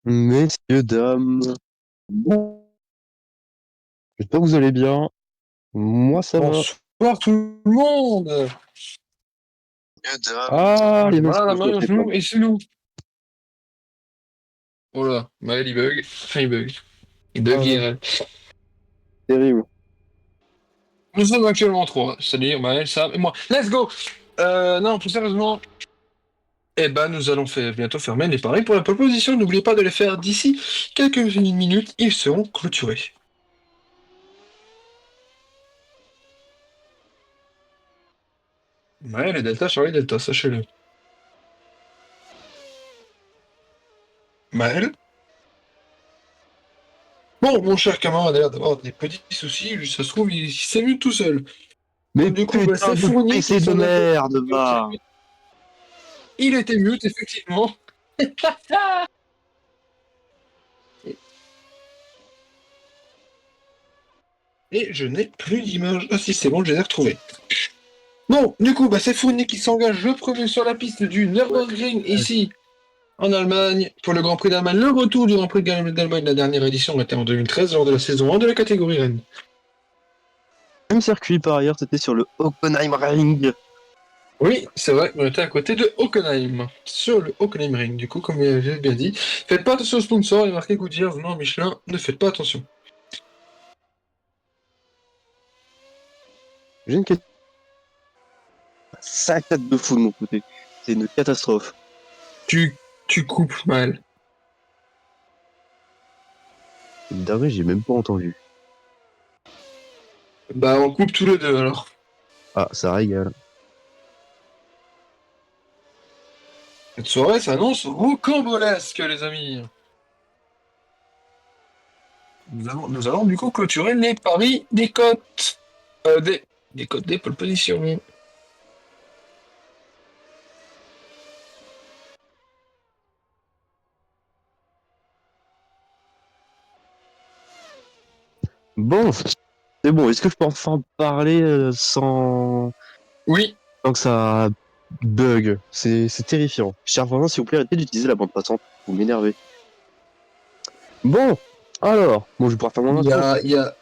Messieurs, dames, bon, j'espère que vous allez bien. Moi, ça va. Bonsoir tout le monde. Messieurs, dames. Ah, il y avait le Voilà la son sur le main téléphone. nous et c'est nous. Oh là, Maël il bug. Enfin il bug. Il bug Ah, IRL. terrible. Nous sommes actuellement trois, c'est-à-dire Maël, Sam et moi. Let's go. Non, plus sérieusement, nous allons bientôt fermer les paris pour la proposition. N'oubliez pas de les faire d'ici quelques minutes. Ils seront clôturés. Maël et Delta, Charlie Delta, sachez-le. Maël? Bon, mon cher camarade a l'air d'avoir des petits soucis. Lui, ça se trouve, il s'émute tout seul. Mais Donc du coup, putain c'est de Fournier qui PC de s'engage. merde, va. Il était mute, effectivement. Et je n'ai plus d'image. Ah si, c'est bon, je les ai retrouvées. Bon, du coup, c'est Fournier qui s'engage le premier sur la piste du Ouais. Nürburgring, ici, en Allemagne, pour le Grand Prix d'Allemagne. Le retour du Grand Prix d'Allemagne, la dernière édition était en 2013, lors de la saison 1 de la catégorie Rennes. Même circuit par ailleurs, c'était sur le Hockenheim Ring. Oui, c'est vrai, on était à côté de Hockenheim, sur le Hockenheim Ring, du coup, comme j'ai bien dit. Faites pas attention au sponsor, il est marqué Goodyear venant Michelin, ne faites pas attention. J'ai une question. Saccade de fou de mon côté. C'est une catastrophe. Tu, tu coupes mal. D'ailleurs, j'ai même pas entendu. On coupe tous les deux, alors. Ah, ça régale. Cette soirée s'annonce rocambolesque, les amis. Nous allons du coup clôturer les paris des cotes. Des cotes des pole positions. Bon, c'est bon. Est-ce que je peux enfin parler Oui. sans que ça bug? C'est terrifiant. Cher voisin, s'il vous plaît, arrêtez d'utiliser la bande passante. Vous m'énervez. Bon, alors, bon, je vais pouvoir faire mon intro. Il y a,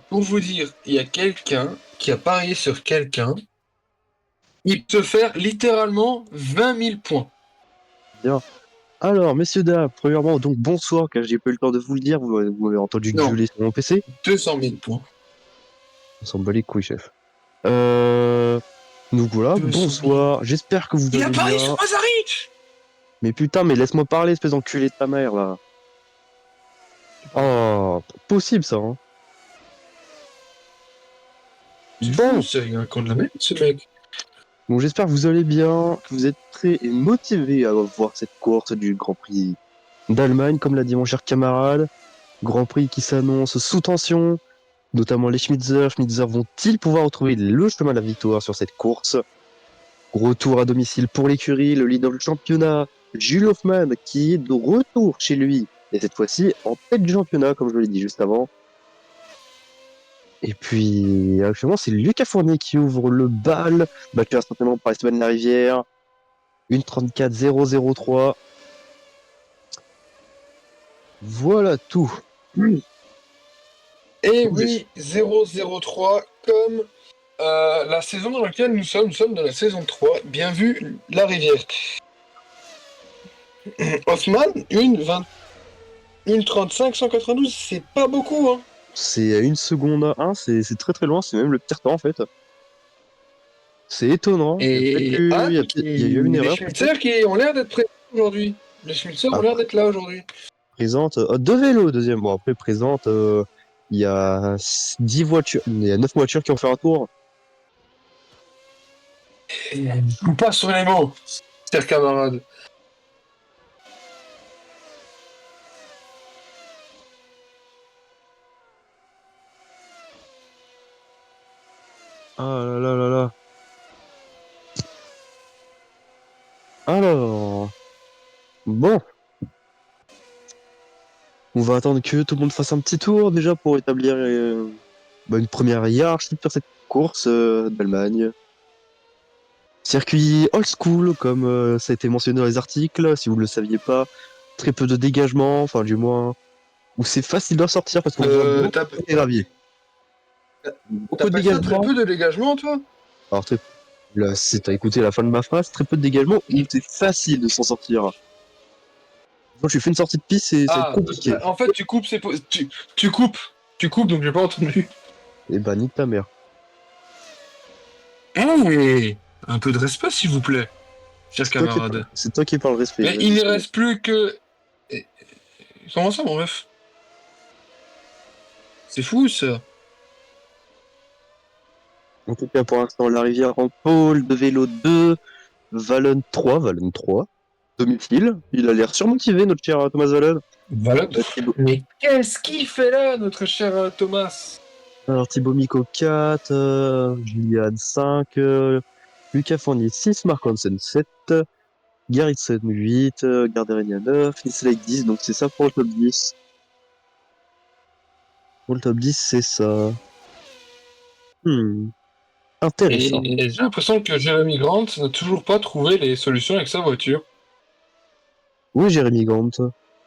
pour vous dire, il y a quelqu'un qui a parié sur quelqu'un. Il peut se faire littéralement 20 000 points. Bien. Alors, messieurs, dames, premièrement, donc bonsoir, car j'ai pas eu le temps de vous le dire, vous m'avez entendu Non, gueuler sur mon PC. 200 000 points. On s'en bat les couilles, chef. Euh... Donc voilà, 200 000. bonsoir, j'espère que vous Il a allez parié sur bien. Mazaric. Mais putain, mais laisse-moi parler, espèce d'enculé de ta mère, là. Oh, possible, ça, hein. C'est fou, Bon, c'est un con de la merde, ce mec. bon, j'espère que vous allez bien, que vous êtes prêts et motivés à voir cette course du Grand Prix d'Allemagne, comme l'a dit mon cher camarade. Grand Prix qui s'annonce sous tension, notamment les Schmitzer. Schmitzer vont-ils pouvoir retrouver le chemin de la victoire sur cette course? Retour à domicile pour l'écurie, le leader du championnat, Jules Hoffmann, qui est de retour chez lui, et cette fois-ci en tête du championnat, comme je l'ai dit juste avant. Et puis, actuellement, c'est Lucas Fournier qui ouvre le bal, battu instantanément par Esteban Larivière. 1:34.003. Voilà tout. Et Tout juste. oui, 0-0-3, comme la saison dans laquelle nous sommes dans la saison 3. Bien vu, la rivière. Hoffman, une 35, 192, c'est pas beaucoup, hein. C'est à 1 seconde 1, c'est très très loin, c'est même le pire temps en fait. C'est étonnant. Il y a peut-être Et eu, Anne, il y a eu une les erreur Schmitzer peut-être. qui ont l'air d'être présents aujourd'hui. Les Schmitzer ont l'air Après, d'être là aujourd'hui. présente, deux vélos deuxième. Bon après présente, il y a 10 voitures, il y a 9 voitures qui ont fait un tour. Ou pas sur les mots, cher camarade. Ah là là là là. Alors, bon, on va attendre que tout le monde fasse un petit tour déjà pour établir une première hiérarchie sur cette course d'Allemagne. Circuit old school, comme ça a été mentionné dans les articles, si vous ne le saviez pas. très peu de dégagement, enfin du moins, où c'est facile d'en sortir parce qu'on voit beaucoup de gravier. Beaucoup de T'appelles ça très dégagement. peu de dégagement, toi? Alors très là, si t'as écouté la fin de ma phrase, très peu de dégagement, où c'est facile de s'en sortir. Quand tu fais une sortie de piste, ça va être Ah, compliqué. en fait, tu coupes. Tu coupes, donc j'ai pas entendu. Et bah nique ta mère. Hey, un peu de respect, s'il vous plaît, cher camarade. C'est toi qui parles respect, Mais vas-y. il ne C'est bon. reste plus que... Eh, comment ça, mon ref? C'est fou, ça. En tout cas, pour l'instant, la rivière en pôle, de vélo 2, Vallon 3, domicile. Il a l'air surmotivé, notre cher Thomas Vallon. Voilà. Thibaut, Mais qu'est-ce qu'il fait là, notre cher Thomas? alors Thibaut Mico 4, Julian 5, Lucas Fournier 6, Marc Hansen 7, Garrison 8, Garderegna 9, Nislake 10, donc c'est ça pour le top 10. Pour le top 10, c'est ça. Hmm, intéressant. Et j'ai l'impression que Jeremy Grant n'a toujours pas trouvé les solutions avec sa voiture. Oui, Jérémy Gant.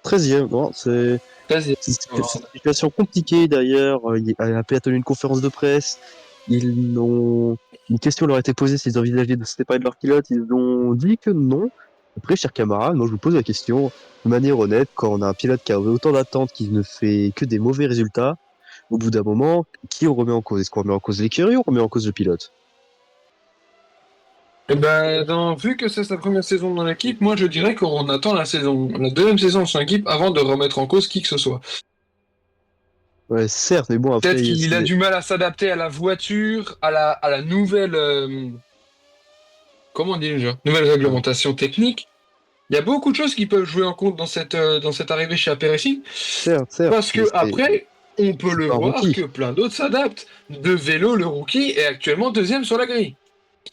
13e, bon, Vas-y. c'est une situation compliquée d'ailleurs. Il a tenu une conférence de presse. Une question leur a été posée s'ils envisageaient de se séparer de leur pilote. Ils ont dit que non. Après, cher camarade, moi je vous pose la question de manière honnête, quand on a un pilote qui a autant d'attentes, qui ne fait que des mauvais résultats, au bout d'un moment, qui on remet en cause? Est-ce qu'on remet en cause l'écurie ou on remet en cause le pilote? Eh ben, vu que c'est sa première saison dans l'équipe, moi je dirais qu'on attend la deuxième saison de son équipe avant de remettre en cause qui que ce soit. Ouais, certes, mais bon, Peut-être après, qu'il a du mal à s'adapter à la voiture, à la nouvelle, comment on dit déjà, nouvelle réglementation technique. Il y a beaucoup de choses qui peuvent jouer en compte dans cette arrivée chez AP Racing, certes, parce mais que après, on peut c'est le pas un voir rookie. que plein d'autres s'adaptent. De vélo, le rookie est actuellement deuxième sur la grille.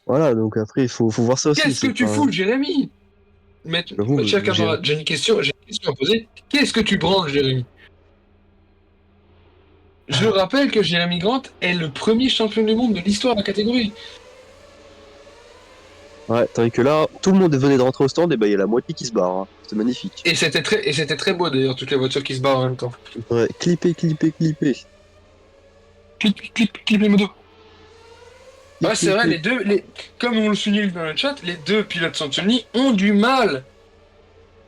Voilà, donc après, faut voir ça aussi. Qu'est-ce que C'est tu pas, fous, Jérémy? j'avoue, Cher camarade, j'ai une question à poser. Qu'est-ce que tu branles, Jérémy? Je rappelle que Jérémy Grant est le premier champion du monde de l'histoire de la catégorie. ouais, tandis que là, tout le monde venait de rentrer au stand, et bah, il y a la moitié qui se barre, hein. C'est magnifique. Et c'était très beau d'ailleurs, toutes les voitures qui se barrent en même temps. Ouais, clipper. Clip les motos. Clip, Ouais, c'est clip, vrai, clip. comme on le souligne dans le chat, les deux pilotes Santoni ont du mal.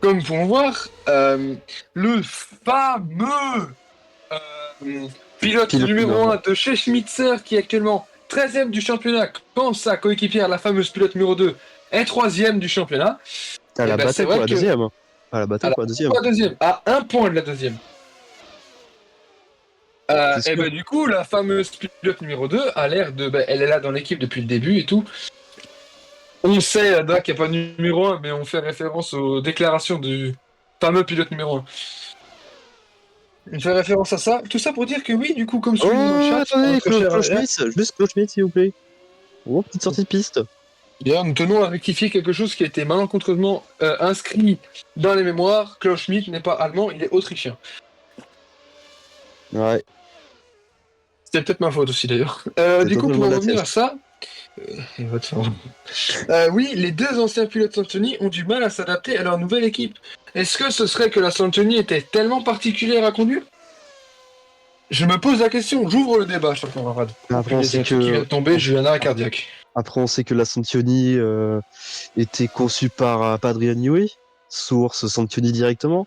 Comme vous pouvez voir, le fameux pilote Pilote numéro numéro 1 de chez Schmitzer, qui est actuellement 13e du championnat, quand sa coéquipière, la fameuse pilote numéro 2, est 3e du championnat, 1. À et la ben c'est bataille pour vrai la que deuxième, hein. À la à bataille la, pour la deuxième. pas deuxième, à un point de la deuxième. C'est Et sûr. ben du coup, la fameuse pilote numéro 2 a l'air de... Ben, elle est là dans l'équipe depuis le début et tout. On sait, Ada, qu'il n'y a pas de numéro 1, mais on fait référence aux déclarations du fameux pilote numéro 1. On fait référence à ça. Tout ça pour dire que oui, du coup, comme souligné dans le Oh, chat, attendez, notre cher Claude Ada, Schmitz, juste Claude Schmitz, s'il vous plaît. Oh, petite sortie de piste. d'ailleurs, nous tenons à rectifier quelque chose qui a été malencontreusement inscrit dans les mémoires. Klaus Schmidt n'est pas allemand, il est autrichien. Ouais, C'était peut-être ma faute aussi d'ailleurs. c'est Du coup, pour totalement en de la revenir tienne. à ça, il va te faire- oui, les deux anciens pilotes Santoni ont du mal à s'adapter à leur nouvelle équipe. Est-ce que ce serait que la Santoni était tellement particulière à conduire? Je me pose la question, j'ouvre le débat, cher camarade. Après, on Punaise, il y sait a un truc qui vient que, de tomber, j'ai eu un arrêt cardiaque. après, on sait que la Santioni était conçue par Adrian Newey, source Santioni directement.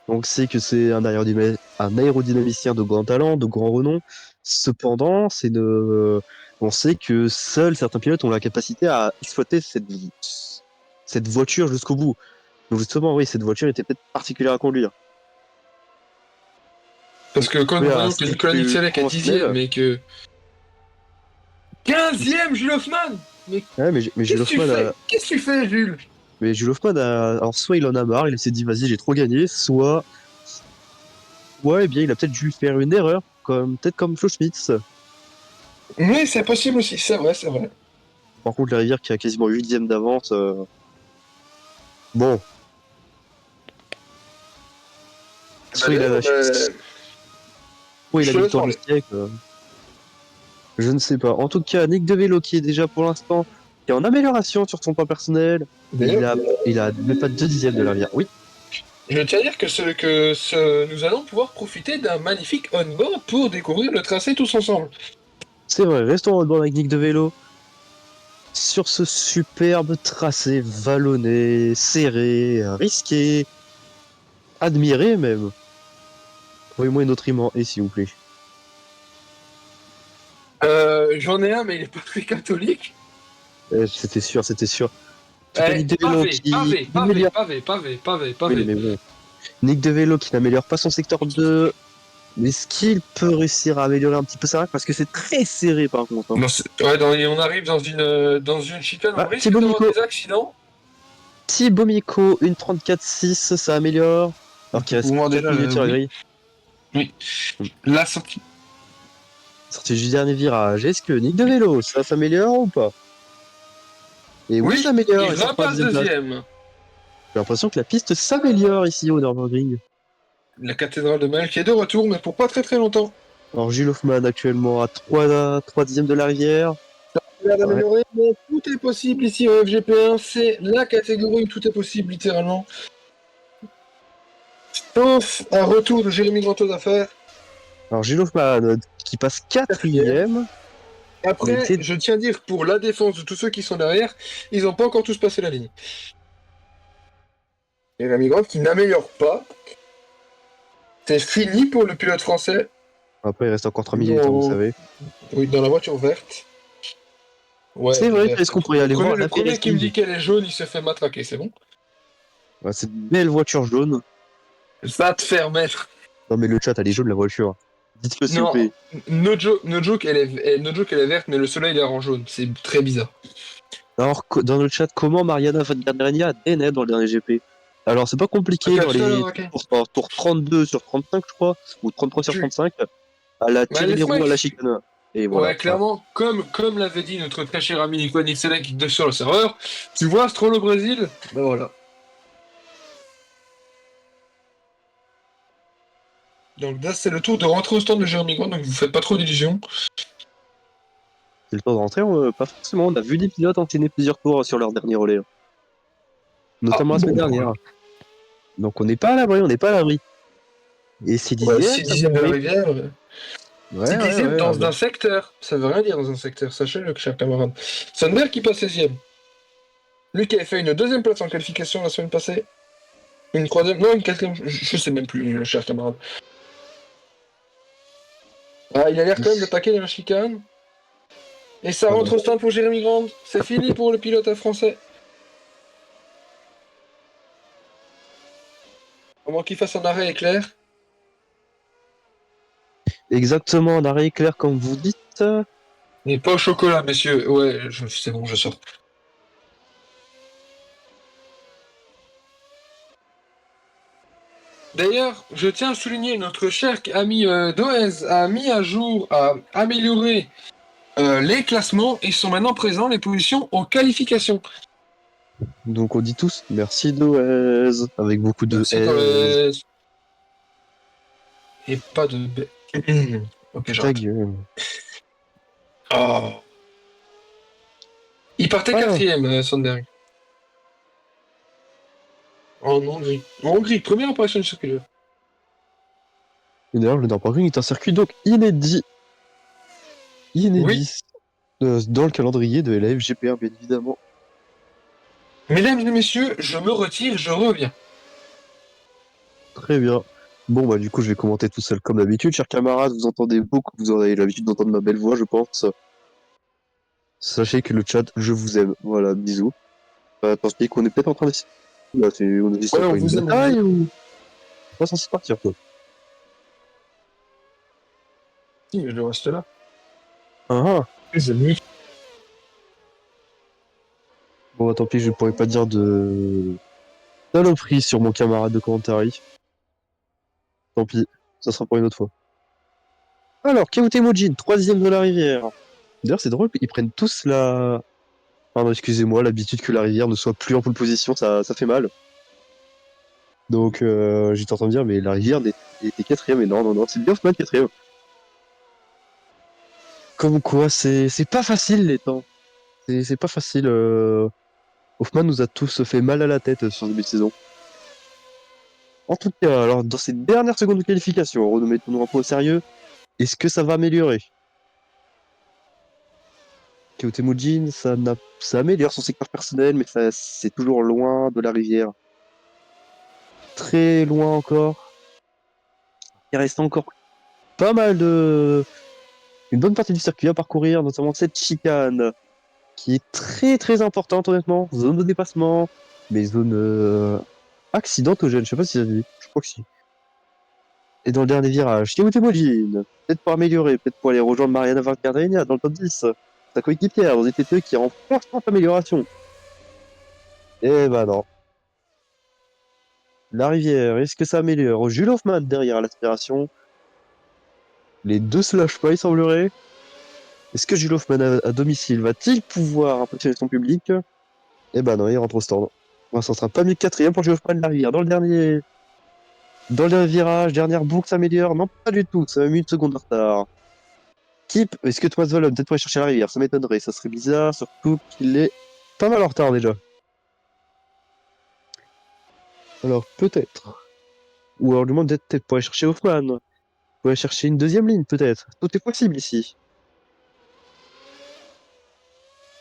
Donc, c'est que c'est un aérodynamicien de grand talent, de grand renom. Cependant, on sait que seuls certains pilotes ont la capacité à exploiter cette voiture jusqu'au bout. Donc, justement, oui, cette voiture était peut-être particulière à conduire. Parce que quand nous Oui, à un voyons que style Nicolas plus Nixelec est conventionnel. 10e et que 15e, Jules Hoffman! Mais Ouais, mais Jules qu'est-ce que tu Hoffmann fais? Qu'est-ce que tu fais, Jules? alors soit il en a marre, il s'est dit vas-y, j'ai trop gagné, soit, ouais, eh bien, il a peut-être dû faire une erreur, peut-être comme Flo Schmitz. Oui, c'est possible aussi, c'est vrai, c'est vrai. Par contre, la rivière qui a quasiment 8 d'avance, bon, Bah, soit il a d'ailleurs, lâché, soit il je a te la laisse victoire du parler. siècle, je ne sais pas. En tout cas, Nick DeVelo qui est déjà pour l'instant qui est en amélioration sur son point personnel, D'ailleurs, il a même pas 2 dixièmes de la rivière. Oui, Je tiens à dire nous allons pouvoir profiter d'un magnifique on-board pour découvrir le tracé tous ensemble. C'est vrai, restons dans la geek de vélo. Sur ce superbe tracé vallonné, serré, risqué, admiré même. Trouvez-moi une autre et s'il vous plaît. J'en ai un, mais il est pas très catholique. C'était sûr, c'était sûr. En tout cas, Eh, Nick de Vélo pavé, qui pavé, pavé, n'améliore. pavé, pavé, pavé, Oui, pavé. mais bon. Nick de Vélo qui n'améliore pas son secteur 2. Mais est-ce qu'il peut réussir à améliorer un petit peu sa raque? Parce que c'est très serré par contre, hein. Ouais, on arrive dans une chicane, on Ah, risque Thibaut d'avoir Miko. des accidents. Thibaut Miko, une 34,6, ça améliore. Alors qu'il reste Moi 4 déjà, minutes sur la oui, grille. oui. La sortie. Sortie du dernier virage. Est-ce que Nick de Vélo, ça s'améliore ou pas? Et oui, ça Oui, améliore, il et ça prend la repasse deuxième place. deuxième. J'ai l'impression que la piste s'améliore ici au Nürburgring. La cathédrale de Bâle qui est de retour, mais pour pas très très longtemps. Alors Gilles Hoffman actuellement à 3 dixièmes de la rivière. Il a Ouais. d'améliorer, mais tout est possible ici au FGP1, c'est la catégorie où tout est possible littéralement. Sauf un retour de Jérémy Grantos à faire. Alors Gilles Hoffman qui passe Quatrième. quatrième. Il Après, était... je tiens à dire, pour la défense de tous ceux qui sont derrière, ils n'ont pas encore tous passé la ligne. Jérémy Grant qui n'améliore pas. C'est fini pour le pilote français Après, il reste encore 3 minutes, hein, vous dans, savez. oui, dans la voiture verte. Ouais, C'est elle est vrai, est-ce verte. qu'on pourrait aller voir Le la premier qui me King? dit qu'elle est jaune, il se fait matraquer, c'est bon? Ouais, cette belle voiture jaune. Va te faire mettre. Non mais le chat, elle est jaune la voiture. Dites-le s'il vous Non, plaît. no joke, no joke, elle est verte, mais le soleil la rend jaune. C'est très bizarre. Alors, dans le chat, comment Mariana Vandergania a DNF dans le dernier GP? Alors, c'est pas Ok, compliqué, à dans tout à les l'heure, ok. tours 32 sur 35, je crois, ou 33 sur Tu... 35, elle a Bah, tiré les laisse-moi roues à la chicane. Et voilà. ouais, clairement, comme l'avait dit notre très cher ami Nico Nixon qui est sur le serveur, tu vois Stroll au Brésil? Ben voilà. Donc là, c'est le tour de rentrer au stand de Jérémy Grant, donc vous faites pas trop d'illusions. C'est le temps de rentrer, pas forcément. On a vu des pilotes enchaîner plusieurs tours sur leur dernier relais, hein. Ah, Notamment la semaine bon, dernière. Donc on n'est pas à l'abri, on n'est pas à l'abri. Et c'est ouais, dixième, 6 ça vous dixièmes de la permet. rivière. Ouais, 6 ouais, dixièmes ouais. dans Bah. un secteur. Ça veut rien dire dans un secteur, sachez-le, cher camarade. Sandberg qui passe 16e. Lui qui avait fait une deuxième place en qualification la semaine passée. Une troisième, non, une quatrième, je sais même plus, cher camarade. Ah, il a l'air quand même de taquer dans la chicane. Et ça Ah, rentre au stand pour Jérémy Grant. C'est fini pour le pilote français. Au moins qu'il fasse un arrêt éclair. exactement, un arrêt éclair comme vous dites. Et pas au chocolat, messieurs. Ouais, c'est bon, je sors. D'ailleurs, je tiens à souligner, notre cher ami Doez a mis à jour, a amélioré les classements et sont maintenant présents les positions aux qualifications. Donc on dit tous merci Doez, avec beaucoup de Merci S. Doez. Et pas de B. Ok, Ta j'arrête. gueule. Oh. Il partait Ah, quatrième, Sandberg. En Hongrie. En Hongrie, première apparition du circuit. et d'ailleurs, le Nürburgring est un circuit donc Oui, inédit dans le calendrier de la FGPR, bien évidemment. mesdames et messieurs, je me retire, je reviens. Très bien. Bon, bah, du coup, je vais commenter tout seul comme d'habitude. Chers camarades, vous entendez beaucoup, vous avez l'habitude d'entendre ma belle voix, je pense. Sachez que le chat, je vous aime. Voilà, bisous. Tant pis qu'on est peut-être en train de... Là, on est Ouais, sur on une vous aime, on vous aime. bataille ou... On pas censé partir, quoi. Si, mais je reste là. Ah, ah. C'est mieux. Bon, bah, tant pis, je pourrais pas dire de... saloperie sur mon camarade de commentary. Tant pis, ça sera pour une autre fois. Alors, Kaotemojin, troisième de la rivière. D'ailleurs, c'est drôle, ils prennent tous la... Pardon, excusez-moi, l'habitude que la rivière ne soit plus en pole position, ça fait mal. Donc, j'étais en train de dire, mais la rivière était quatrième, et non, non, non, c'est bien Hoffman quatrième. Comme quoi, c'est pas facile les temps. C'est pas facile. Hoffman nous a tous fait mal à la tête sur ce début de saison. En tout cas, alors dans ces dernières secondes de qualification, remettons-nous un peu au sérieux. Est-ce que ça va améliorer? Kyotemujin, ça améliore son secteur personnel, mais c'est toujours loin de la rivière. Très loin encore. Il reste encore pas mal de... Une bonne partie du circuit à parcourir, notamment cette chicane, qui est très très importante honnêtement. Zone de dépassement, mais zone accidentogène, je sais pas si ça se dit. Je crois que si. Et dans le dernier virage, Kyotemujin, peut-être pour améliorer, peut-être pour aller rejoindre Mariana Valgardenia dans le top 10. Sa coéquipière dans des TTE qui est en constante amélioration. Eh ben non. La rivière, est-ce que ça améliore? Jules Hoffmann derrière l'aspiration. Les deux se lâchent pas, il semblerait. Est-ce que Jules Hoffmann à domicile va-t-il pouvoir impressionner son public? Eh ben non, il rentre au stand. Bon, ça sera pas mieux que quatrième pour Jules Hoffmann la rivière. Dans le dernier virage, dernière boucle s'améliore. Non, pas du tout, ça a mis une seconde de retard. Est-ce que Thomas Vallon peut-être pour aller chercher la rivière? Ça m'étonnerait, ça serait bizarre, surtout qu'il est pas mal en retard déjà. Alors peut-être. Ou alors du moins peut-être pour aller chercher Hoffman. Pour aller chercher une deuxième ligne peut-être. Tout est possible ici.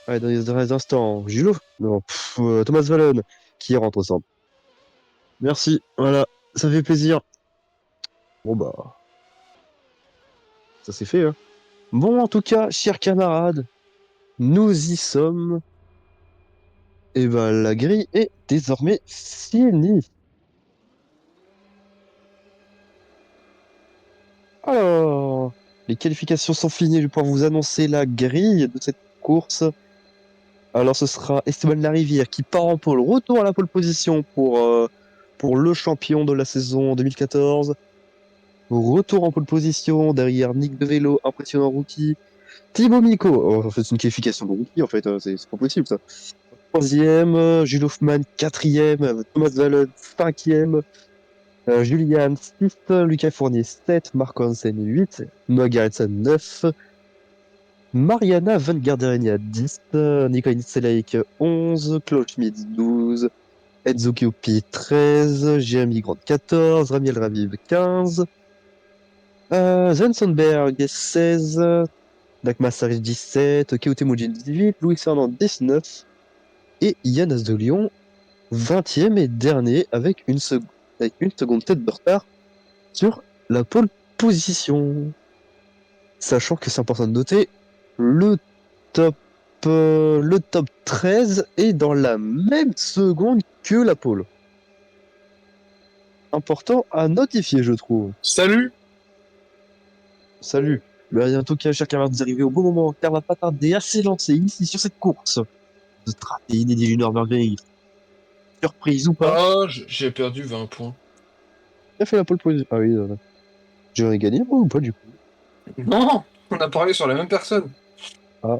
Ouais, dans les instants, Jules, non, Thomas Vallon qui rentre au centre. Merci, voilà, ça fait plaisir. Bon bah, ça c'est fait, hein. Bon, en tout cas, chers camarades, nous y sommes. Et bah, la grille est désormais finie. Alors, les qualifications sont finies. Je vais pouvoir vous annoncer la grille de cette course. Alors, ce sera Esteban Larivière qui part en pole. Retour à la pole position pour le champion de la saison 2014. Retour en pole position derrière Nick de Vélo, impressionnant rookie. Thibaut Miko, oh, en fait, c'est une qualification de rookie, en fait, c'est pas possible ça. Troisième, Jules Hoffmann, quatrième, Thomas Vallon, cinquième, Julian, 6, Lucas Fournier, 7, Marco Hansen, 8, Noah Gerritsen, 9, Mariana Van Gardenia, 10, Nico Nitzelaik, 11, Claude Schmidt, 12, Enzo Kiopi, 13, Jérémy Grant, 14, Ramiel Raviv, 15, Sven Sundberg, 16, Dakma Saric, 17, Keote Mujin, 18, Louis Fernand, 19, et Yann As de Lyon, 20e et dernier avec une seconde tête de retard sur la pole position. Sachant que c'est important de noter, le top, le top 13 est dans la même seconde que la pole. Important à notifier, je trouve. Salut. Salut. Mais en tout cas, chers camarades, vous arrivez au bon moment, car va pas tarder à s'élancer ici sur cette course. De stratégie inédit du Nürburgring. Surprise ou pas? Ah, j'ai perdu 20 points. Qui a fait la pole position? Ah oui, j'aurais gagné moi ou pas du coup? Non, on a parlé sur la même personne. Ah,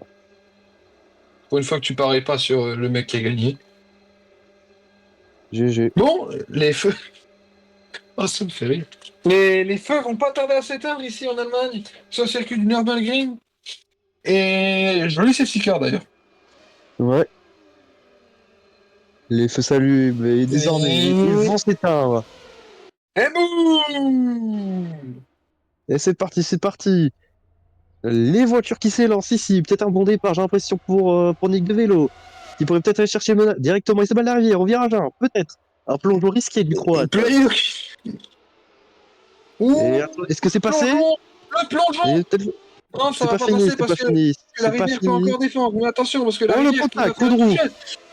Pour une fois que tu paries pas sur le mec qui a gagné. GG. Bon, les feux. Oh, ça me fait rire. Les feux vont pas tarder à s'éteindre ici en Allemagne, sur le circuit du Nürburgring. Et joli safety car d'ailleurs. Ouais. Les feux s'allument et désormais, ils Et, vont s'éteindre. et boum. Et c'est parti, c'est parti. Les voitures qui s'élancent ici, peut-être un bon départ, j'ai l'impression, pour Nick de Vélo, qui pourrait peut-être aller chercher directement Esteban Larivière au virage 1, peut-être. Un plongeon risqué du Croate. Et Ouh, attends, est-ce que c'est passé? plongeon. Le Et plongeon. peut-être... Non, ça C'est va pas pas fini, passer c'est parce pas que fini, la c'est pas rivière peut fini. encore défendre. Mais attention, parce que la Oh, le rivière pourrait contact, faire coup de un roue. toucher.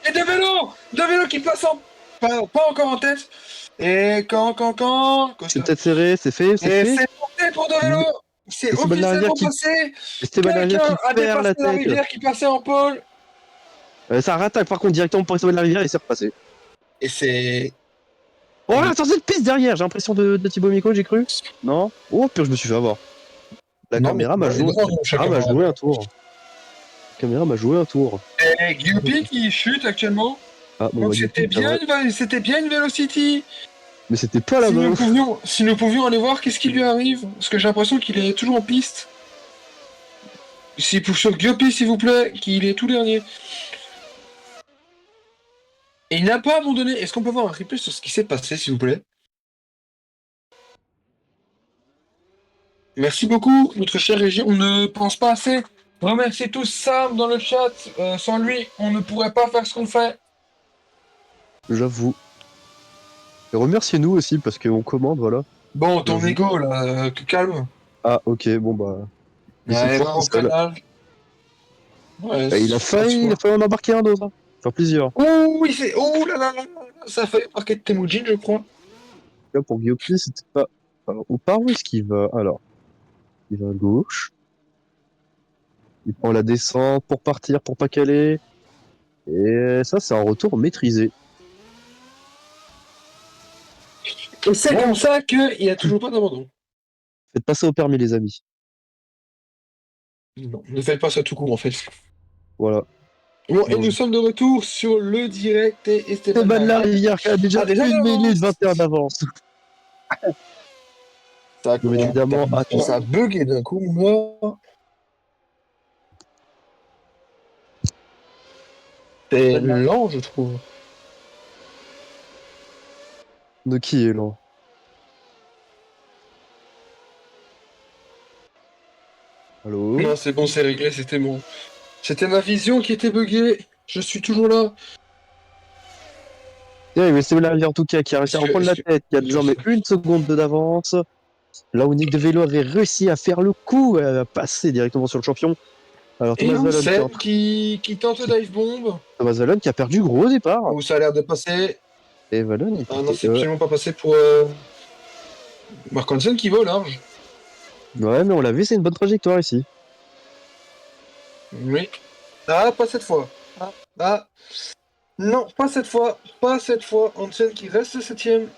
Et de vélo qui passe en... pas encore en tête. Et quand, C'est Costa. peut-être serré, c'est fait, c'est Et fait. c'est porté pour de vélo. C'est Esteban Larivière officiellement qui... passé. Esteban Larivière Quelqu'un qui a perd dépassé la la tête. rivière qui passait en pôle. Ça rattaque par contre directement pour Esteban Larivière et c'est repassé. Et c'est... Oh, la sortie de piste derrière, j'ai l'impression de Thibaut Miko, j'ai cru. Non? Oh, pire, je me suis fait avoir. La Non, mais caméra m'a joué... non, cher Ah, m'a camarade. joué un tour. La caméra m'a joué un tour. Et Guillaupi qui chute actuellement. Ah, bon, Donc bah, Guppy, c'est vrai. c'était bien une Velocity. Mais c'était pas la bonne. Si nous pouvions aller voir qu'est-ce qui lui arrive, parce que j'ai l'impression qu'il est toujours en piste. Si pour sur Guppy, s'il vous plaît, qu'il est tout dernier. Et il n'a pas abandonné. Est-ce qu'on peut voir un replay sur ce qui s'est passé, s'il vous plaît? Merci beaucoup, notre cher Régie. On ne pense pas assez. Remerciez tous Sam dans le chat. Sans lui, on ne pourrait pas faire ce qu'on fait. J'avoue. Et remerciez-nous aussi parce qu'on commande, voilà. Bon, ton J'avoue. ego, là, calme. Ah, ok, bon bah. Il se Ouais, force va tout au seul. freinage. Ouais, Et pas de il a choix. failli en embarquer un autre, hein. Enfin, plusieurs. Oh, oui, c'est. Oh là là là là, ça a failli marquer de Temujin, je crois. Là, pour Gyopie, c'était pas. Alors, ou par où est-ce qu'il va? Alors, il va à gauche. Il prend la descente pour partir, pour pas caler. Et ça, c'est un retour maîtrisé. Et c'est Bon, comme ça qu'il n'y a toujours pas d'abandon. faites passer au permis, les amis. Non, ne faites pas ça tout court, en fait. Voilà. Bon, et Bon, nous sommes de retour sur le direct et Esteban Esteban Larrière Larivière qui a déjà a déjà 1 minute d'avance. 21 d'avance. Ça, Donc, évidemment, ça a bugué d'un coup, moi. C'est lent, je trouve. de qui est lent? Allô? Non, c'est bon, c'est réglé, c'était bon. C'était ma vision qui était buggée. Je suis toujours là. Yeah, mais Esteban Larivière, en tout cas, qui a réussi Est-ce à que, reprendre est-ce la que... tête, qui a désormais 1 seconde d'avance. Là où Nick de Vélo avait réussi à faire le coup, à passer directement sur le champion. Alors, Et Thomas Roussel qui tente dive bomb. Thomas Vallon qui a perdu gros au départ. Où ça a l'air de passer. Et Vallon, il Ah non, partait. c'est absolument pas passé pour Mark Hansen qui va au large. Ouais, mais on l'a vu, c'est une bonne trajectoire ici. Oui. Ah, pas cette fois. Ah, ah. Non, pas cette fois. Pas cette fois. Hansen qui reste septième.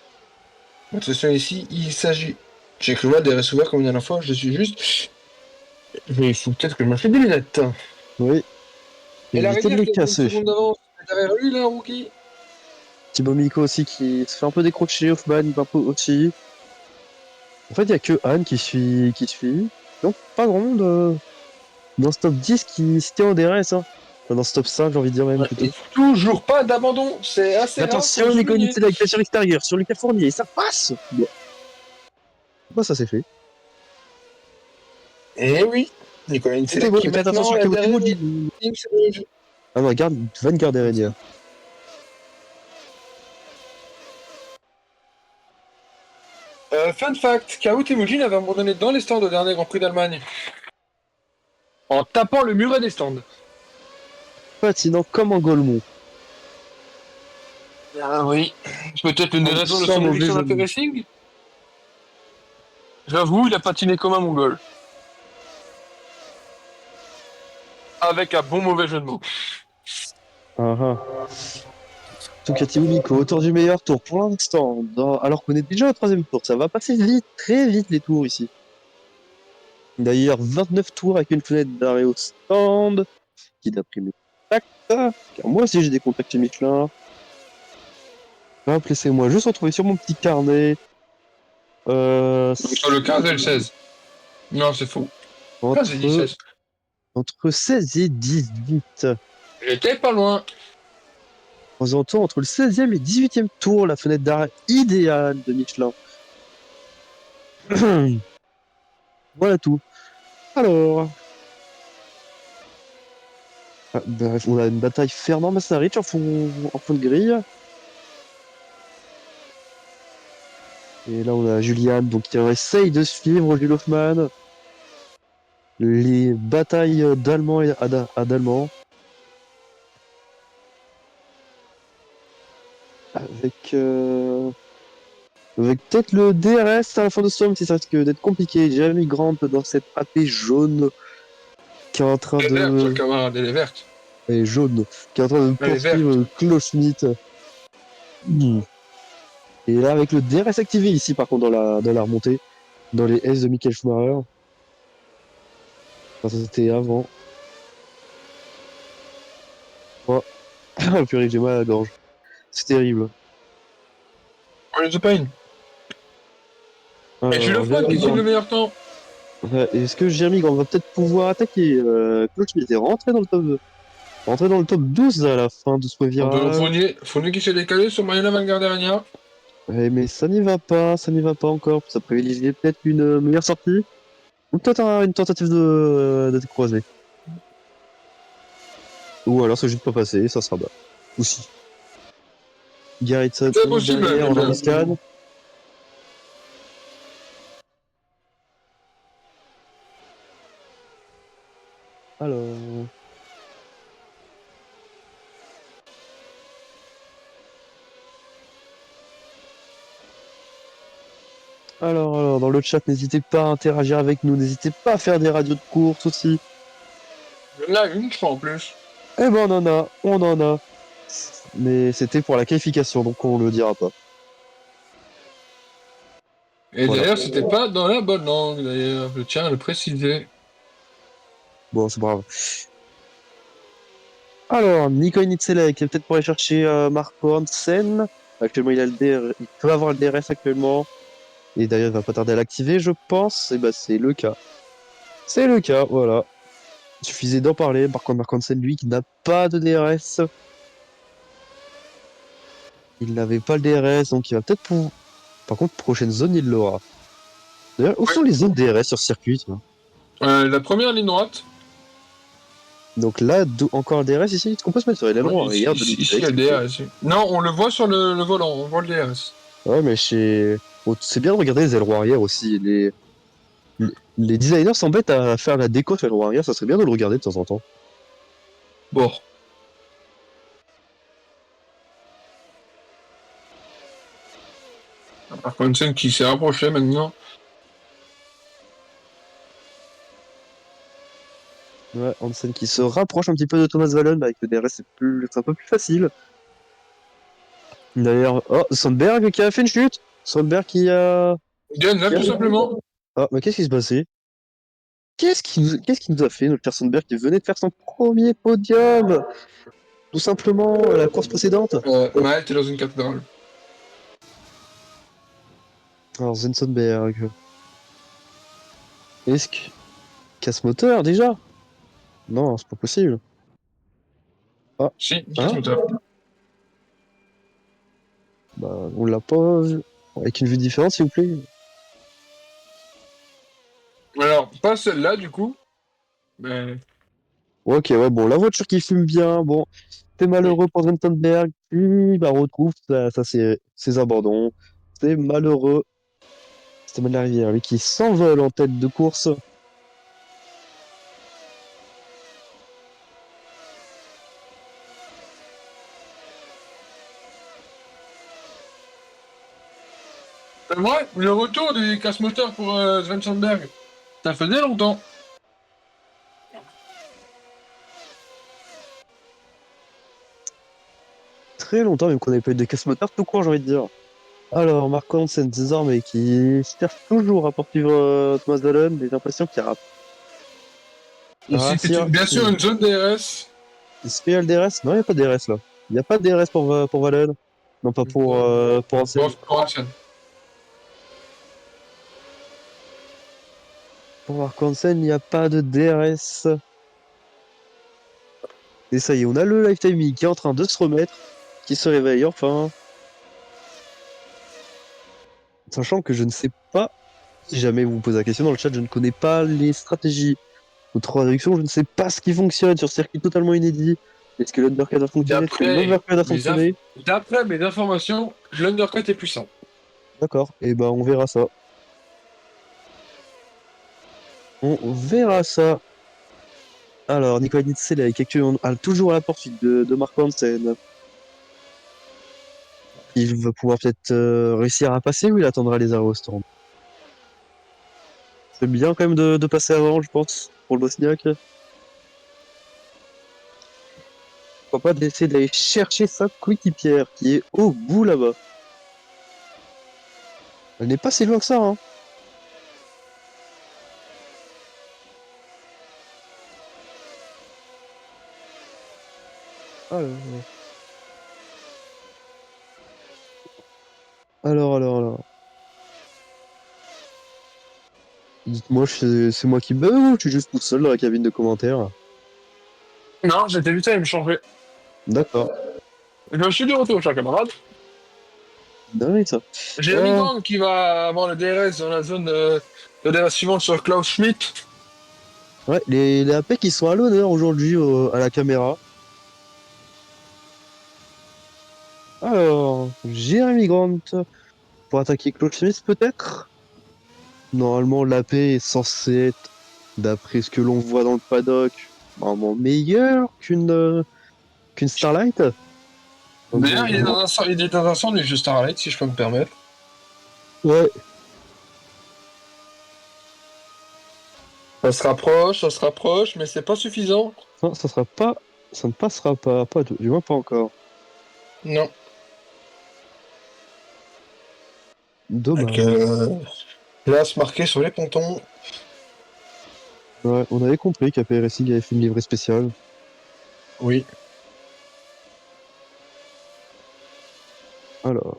Attention ici, il s'agit. J'ai cru voir des receveurs comme la dernière fois. Je suis juste. Mais il faut peut-être que je me fais des lunettes. Oui. Et la Éviter de Rivière les qui avait une casser. seconde d'avance derrière lui, là, rookie. Thibaut Miko aussi qui se fait un peu décrocher. Hoffman, il va un peu aussi. En fait, il y a que Anne qui suit. Donc, pas grand monde dans ce top 10 qui se tient en DRS. Hein. Enfin, dans ce top 5, j'ai envie de dire même Ouais, plutôt. et toujours pas d'abandon. C'est assez rare, faut le Attention, Nico souligner. Nitzela avec la sur l'extérieur, sur Lucas Fournier, ça passe! Bon, bah, ça c'est fait. Eh oui. Nicolas C'était Inselec bon, qui faites attention maintenant sur est derrière Kawotimo. Team Savage. Ah non, garde, Van Garderen. Fun fact, Kao Temujin avait abandonné dans les stands au dernier Grand Prix d'Allemagne. En tapant le muret des stands. Patinant comme un golemon. Ah oui. Peut-être une des raisons de Sans son mauvais éviction jeu de mots. d'intéressing. J'avoue, il a patiné comme un mongol. Avec un bon mauvais jeu de mots. Ah, ah. En tout cas, Thibaut Miko, autour du meilleur tour pour l'instant, alors qu'on est déjà au troisième tour. Ça va passer vite, très vite les tours ici. D'ailleurs, 29 tours avec une fenêtre d'arrêt au stand, qui a pris mes contacts. Car moi aussi j'ai des contacts chez Michelin. Hop, laissez-moi juste retrouver sur mon petit carnet. Entre le 15 et le 16. Non, c'est faux. 15 et Entre, 16. entre 16 et 18. J'étais pas loin. On entend entre le 16e et 18e tour, la fenêtre d'arrêt idéale de Michelin. Voilà tout. Alors, bref, on a une bataille Fernand Massarich en fond de grille. Et là, on a Julian donc, qui essaye de suivre Jules Hoffman. Les batailles d'Allemands et d'Allemands. Avec, avec peut-être le DRS à la fin de ce tour, mais ça risque d'être compliqué. Jeremy Grant dans cette AP jaune qui est en train Elle est verte, de. camarade, elle est verte. Et jaune, qui est en train de Elle est verte. poursuivre Klaus Schmidt. Hmm. Et là, avec le DRS activé ici, par contre, dans la remontée, dans les S de Michael Schumacher. Enfin, ça, c'était avant. Oh, purée, j'ai mal à la gorge. C'est terrible. On les a pas une. Et Jules Alors, Hoffman qui Jeremy signe Grant. le meilleur temps. Est-ce que Jeremy Grant va peut-être pouvoir attaquer Klaus Schmidt est rentré dans le top 12 à la fin de ce Antonio virage. Fournier qui s'est décalé sur Mariana Van Gardenia. Mais ça n'y va pas encore. Ça privilégie peut-être une meilleure sortie. Ou peut-être une tentative de te croiser. Ou alors c'est juste pas passé, ça sera bas. Ou si. Garrison C'est est possible, derrière j'aime en bien. embuscade. Alors. Alors, dans le chat, n'hésitez pas à interagir avec nous, n'hésitez pas à faire des radios de course aussi. Là, une fois en plus. Eh ben, on en a. Mais c'était pour la qualification, donc on le dira pas. Et Voilà. d'ailleurs, c'était pas dans la bonne langue, d'ailleurs, je tiens à le préciser. Bon, c'est pas grave. Alors, Nico Nitzela, qui est peut-être pour aller chercher Marco Hansen. Actuellement, il a le DR, il peut avoir le DRS actuellement. Et d'ailleurs, il va pas tarder à l'activer, je pense. Et bah, c'est le cas. C'est le cas, voilà. Il suffisait d'en parler. Par contre, Marco Hansen, lui, qui n'a pas de DRS. Il n'avait pas le DRS, donc il va peut-être pour. Par contre, prochaine zone, il l'aura. D'ailleurs, où Ouais. sont les zones DRS sur circuit, tu vois. La première ligne droite. Donc là, encore un DRS ici. Est-ce qu'on peut se mettre sur Ouais, l'aileron ici, arrière de ici, ici, il l'X-Drake, y a s'il le vous plaît? DRS. Non, on le voit sur le volant, on voit le DRS. Ouais, mais c'est bien de regarder les ailerons arrière aussi. Les designers s'embêtent à faire la déco sur l'aileron arrière, ça serait bien de le regarder de temps en temps. Bon. Par contre, une scène qui s'est rapprochée maintenant. Ouais, Hansen qui se rapproche un petit peu de Thomas Valen, bah avec le DRS c'est un peu plus facile. D'ailleurs, oh, Sandberg qui a fait une chute. Sandberg Gunn, tout simplement. Ah, mais qu'est-ce qui se passait? Qu'est-ce qui nous a fait, notre cher Sandberg, qui venait de faire son premier podium? Tout simplement, la course précédente. Ouais, t'es dans une cathédrale. Alors, Zensenberg. Est-ce que... Casse moteur, déjà? Non, c'est pas possible. Ah, Si, casse hein? moteur. Bah, on l'a pas vu. Avec une vue différente, s'il vous plaît. Alors, pas celle-là, du coup. Mais... Ok, ouais, bon, la voiture qui fume bien, bon, c'est Oui. malheureux pour Zensenberg, puis bah, retrouve ses abandons. C'est malheureux. C'était mal Rivière, lui qui s'envole en tête de course. C'est vrai, le retour des casse-moteurs pour Sven Sandberg. Ça faisait longtemps. Très longtemps, même qu'on n'avait pas eu de casse moteur tout court, j'ai envie de dire. Alors, Marco Hansen, désormais, qui cherche toujours à poursuivre Thomas Valen, j'ai l'impression qu'il y a Ici, c'est bien sûr une zone DRS. Est-ce qu'il y a le DRS? Non, il n'y a pas de DRS là. Il n'y a pas de DRS pour Valen. Non, pas pour Hansen. Pour Hansen. Pour Marco Hansen, il n'y a pas de DRS. Et ça y est, on a le Life Timing qui est en train de se remettre, qui se réveille enfin. Sachant que je ne sais pas, si jamais vous vous posez la question dans le chat, je ne connais pas les stratégies de trois réductions, je ne sais pas ce qui fonctionne sur circuit totalement inédit. Est-ce que l'undercut a fonctionné? Est-ce que D'après l'overcut a mes, fonctionné? D'après mes informations, l'undercut est puissant. D'accord, et ben on verra ça. On verra ça. Alors, Nicolas Nitzel avec actuellement toujours à la poursuite de Marco Hansen. Il va pouvoir peut-être réussir à passer ou il attendra les arrêts au stand? C'est bien quand même de passer avant, je pense, pour le Bosniaque. Pourquoi pas d'essayer d'aller chercher sa coéquipière qui est au bout là-bas. Elle n'est pas si loin que ça, hein. Alors, alors. Dites-moi, c'est moi qui bug ou je suis juste tout seul dans la cabine de commentaires? Non, j'étais vite à me changer. D'accord. Je suis de retour, cher camarade. dingue, ça. Jérémy Euh, Grant qui va avoir le DRS dans la zone de DRS suivante sur Klaus Schmidt. ouais, les AP qui sont à l'honneur aujourd'hui à la caméra. Alors, Jeremy Grant pour attaquer Claude Smith, peut-être? Normalement, l'AP est censé être, d'après ce que l'on voit dans le paddock, normalement meilleur qu'une Starlight. Donc bon, D'ailleurs, il est dans un centre du Starlight, si je peux me permettre. ouais, Ça se rapproche, mais c'est pas suffisant. non, ça ne passera pas, du moins pas encore. Non. Avec Dommage. place marquée sur les pontons. Ouais, on avait compris qu'AP Racing avait fait une livrée spéciale. Oui. Alors,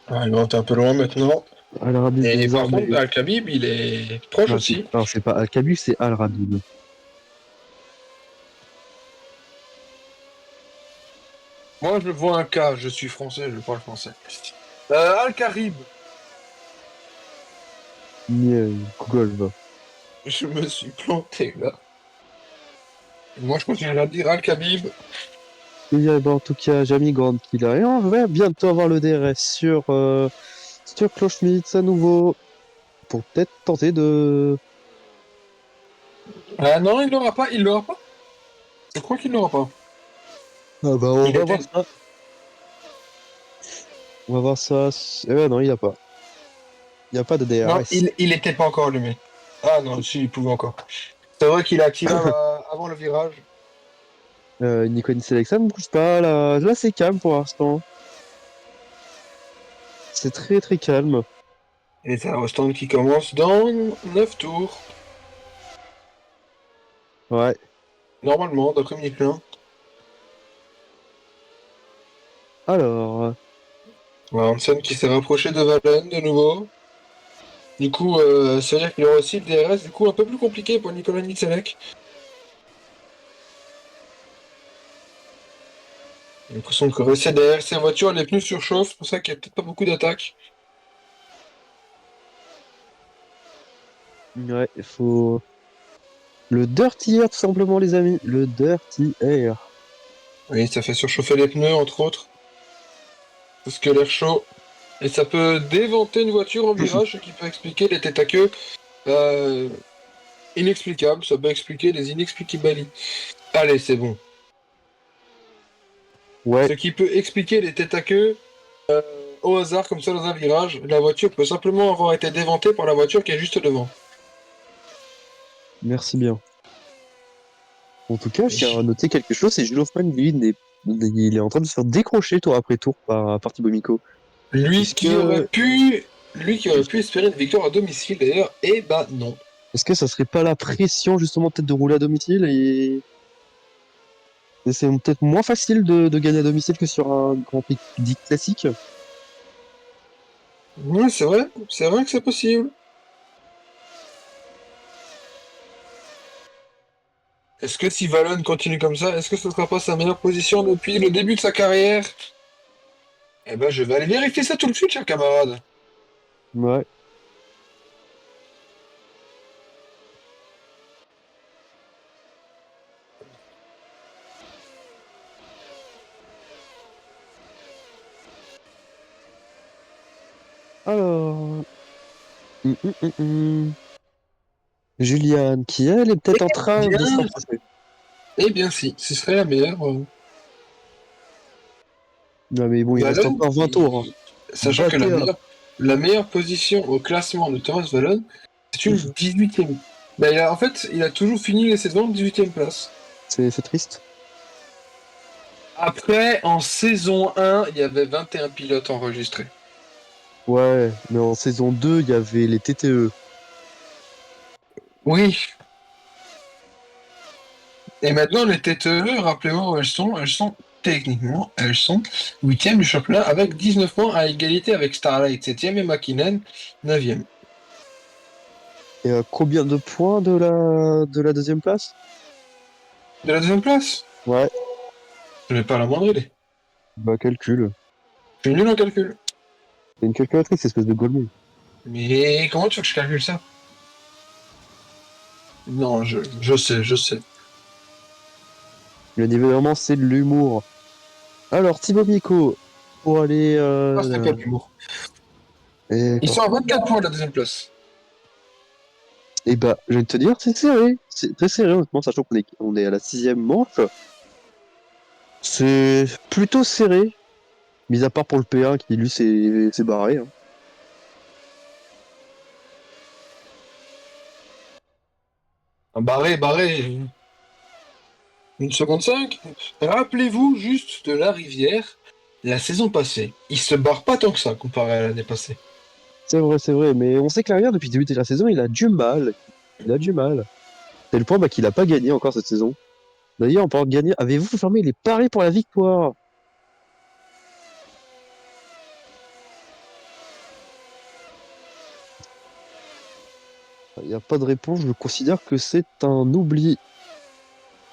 Ah, il est un peu loin maintenant. Al Rabib Et des par contre, armées. Al-Khabib, il est proche Ah, aussi. alors, c'est pas Al Khabib, c'est Al Rabib. Moi, je vois un cas, je suis français, je parle français. Al-Kharib, Google va. je me suis planté là. Moi, je continue à dire Al-Khabib. Et ben, en tout cas, Jamie Grant qui l'a. Et on va bientôt avoir le DRS sur Klaus Schmitz à nouveau. Pour peut-être tenter de. Ah non, il l'aura pas, il l'aura pas. Je crois qu'il l'aura pas. Ah bah, on Il va voir était. ça. On va voir ça. Eh ben non, il n'y a pas. Il n'y a pas de Non, DRS. il était pas encore allumé. Ah non, si, il pouvait encore. C'est vrai qu'il a activé avant le virage. Nico Nielsen ne bouge pas. Là c'est calme pour l'instant. C'est très très calme. Et c'est un stand qui commence dans 9 tours. Ouais. Normalement, d'après Michelin. Alors, Voilà, Hansen qui s'est rapproché de Valen de nouveau. Du coup, ça veut dire qu'il aura aussi le DRS, du coup, un peu plus compliqué pour Nicolas Nitzelek. J'ai l'impression que rester derrière sa voiture, les pneus surchauffent, c'est pour ça qu'il n'y a peut-être pas beaucoup d'attaques. ouais, il faut. Le Dirty Air, tout simplement, les amis. Le Dirty Air. Oui, ça fait surchauffer les pneus, entre autres, parce que l'air chaud. Et ça peut déventer une voiture en virage, ce qui peut expliquer les têtes à queue inexplicables. Ça peut expliquer les inexplicabilités. Allez, c'est bon. Ouais, Ce qui peut expliquer les têtes à queue au hasard, comme ça, dans un virage. La voiture peut simplement avoir été déventée par la voiture qui est juste devant. merci bien. En tout cas, je tiens à noter quelque chose, c'est Jules Hoffman, lui, il est en train de se faire décrocher tour après tour par Thibaut Mico. Lui Est-ce qui aurait que, pu, lui qui aurait pu espérer une victoire à domicile d'ailleurs, eh ben non. est-ce que ça serait pas la pression, justement, peut-être de rouler à domicile et c'est peut-être moins facile de gagner à domicile que sur un Grand Prix dit classique? Ouais, c'est vrai que c'est possible. Est-ce que si Valon continue comme ça, est-ce que ce sera pas sa meilleure position depuis le début de sa carrière? Eh ben je vais aller vérifier ça tout de suite, cher camarade. Ouais. Alors, hum. Juliane, qui elle est peut-être en Eh train de se bien, rapprocher. eh bien si, ce serait la meilleure. Non, mais bon, il reste Valon, encore 20 tours, hein. sachant que 21. la meilleure position au classement de Thomas Valon, c'est une 18e. Ben, en fait, il a toujours fini les saisons en 18e place. C'est triste. Après, en saison 1, il y avait 21 pilotes enregistrés. Ouais, mais en saison 2, il y avait les TTE. Oui. Et maintenant, les TTE, rappelez-vous où elles sont. Elles sont techniquement, elles sont 8e du championnat avec 19 points à égalité avec Starlight 7e et McKinnon 9e. Et combien de points de la deuxième place? De la deuxième place, Ouais, je n'ai pas la moindre idée. bah calcul. Je suis nul en calcul. C'est une calculatrice, espèce de golemon. Mais comment tu veux que je calcule ça? Non, je sais, je sais. Bien évidemment, c'est de l'humour. Alors, Thibaut Miko, pour aller... Ah, c'était pas de l'humour. Ils sont D'accord. à 24 points de la deuxième place. Et bah, je vais te dire, c'est serré. C'est très serré, honnêtement, sachant on est à la 6e manche. C'est plutôt serré, mis à part pour le P1 qui, lui, s'est barré. Hein. Ah, barré, barré. Une seconde 5. Rappelez-vous juste de la rivière la saison passée. Il se barre pas tant que ça comparé à l'année passée. C'est vrai, mais on sait que l'arrière, depuis le début de la saison, il a du mal. Il a du mal. C'est le point bah, qu'il a pas gagné encore cette saison. D'ailleurs, en parlant de gagner, avez-vous fermé les paris pour la victoire? Il n'y a pas de réponse, je considère que c'est un oubli.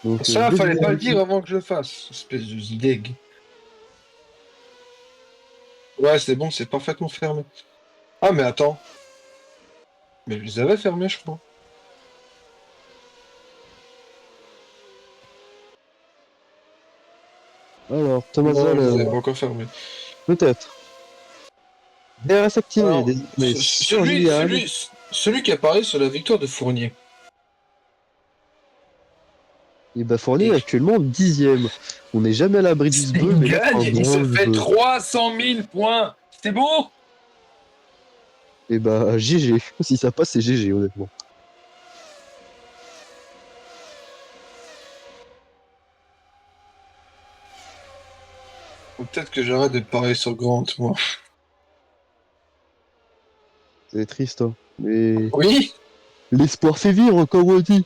Donc, Ça, je fallait pas le vérifie. dire avant que je le fasse, espèce de deg. Ouais, c'est bon, c'est parfaitement fermé. Ah, mais attends. Mais je les avais fermés, je crois. Alors, Thomas Non, je les avais Zoll, pas encore fermés. peut-être. DRS activé, Alors, désormais sur Gillian. celui qui apparaît sur la victoire de Fournier. Et bah Fournier est Et actuellement 10e. On n'est jamais à l'abri du sbeu, il mais là, c'est un gagne, il se gros fait sbeu. 300 000 points. C'est bon? Et bah GG. Si ça passe, c'est GG, honnêtement. Faut peut-être que j'arrête de parier sur Grant, moi. C'est triste, hein. Mais Oui? l'espoir fait vivre, comme on dit.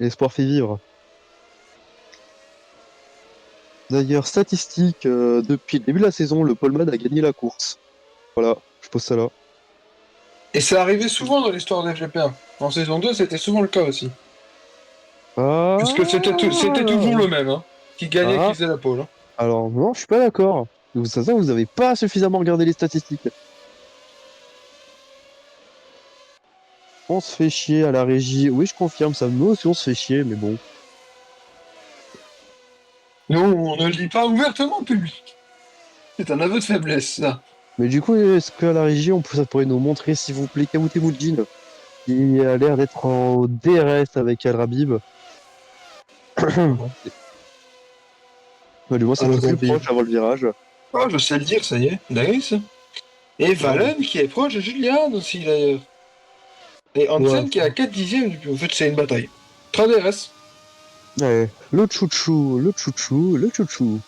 L'espoir fait vivre. D'ailleurs, statistique, depuis le début de la saison, le poleman a gagné la course. Voilà, je pose ça là. Et ça arrivait souvent dans l'histoire de FGP1. En saison 2, c'était souvent le cas aussi. Puisque c'était toujours Ah, le même, hein. Qui gagnait, qui ah. faisait la pole, hein. Alors non, je suis pas d'accord. Vous n'avez pas suffisamment regardé les statistiques. On se fait chier à la régie. Oui, je confirme, ça nous aussi on se fait chier, mais bon. Nous, on ne le dit pas ouvertement, public. C'est un aveu de faiblesse, ça. Mais du coup, est-ce qu'à la régie, ça pourrait nous montrer, s'il vous plaît, Kamute Moudjin, qui a l'air d'être en DRS avec Al Rabib. Mhm. Du moins, c'est Alors, tout plus Zabib. proche avant le virage. Oh, je sais le dire, ça y est. Nice. Et Ouais. Valen qui est proche de Julian aussi, d'ailleurs. Et Ouais. Hansen qui est à 4 dixièmes du coup. En fait, c'est une bataille. 3 DRS. Ouais. Le chouchou, le chouchou, le chouchou.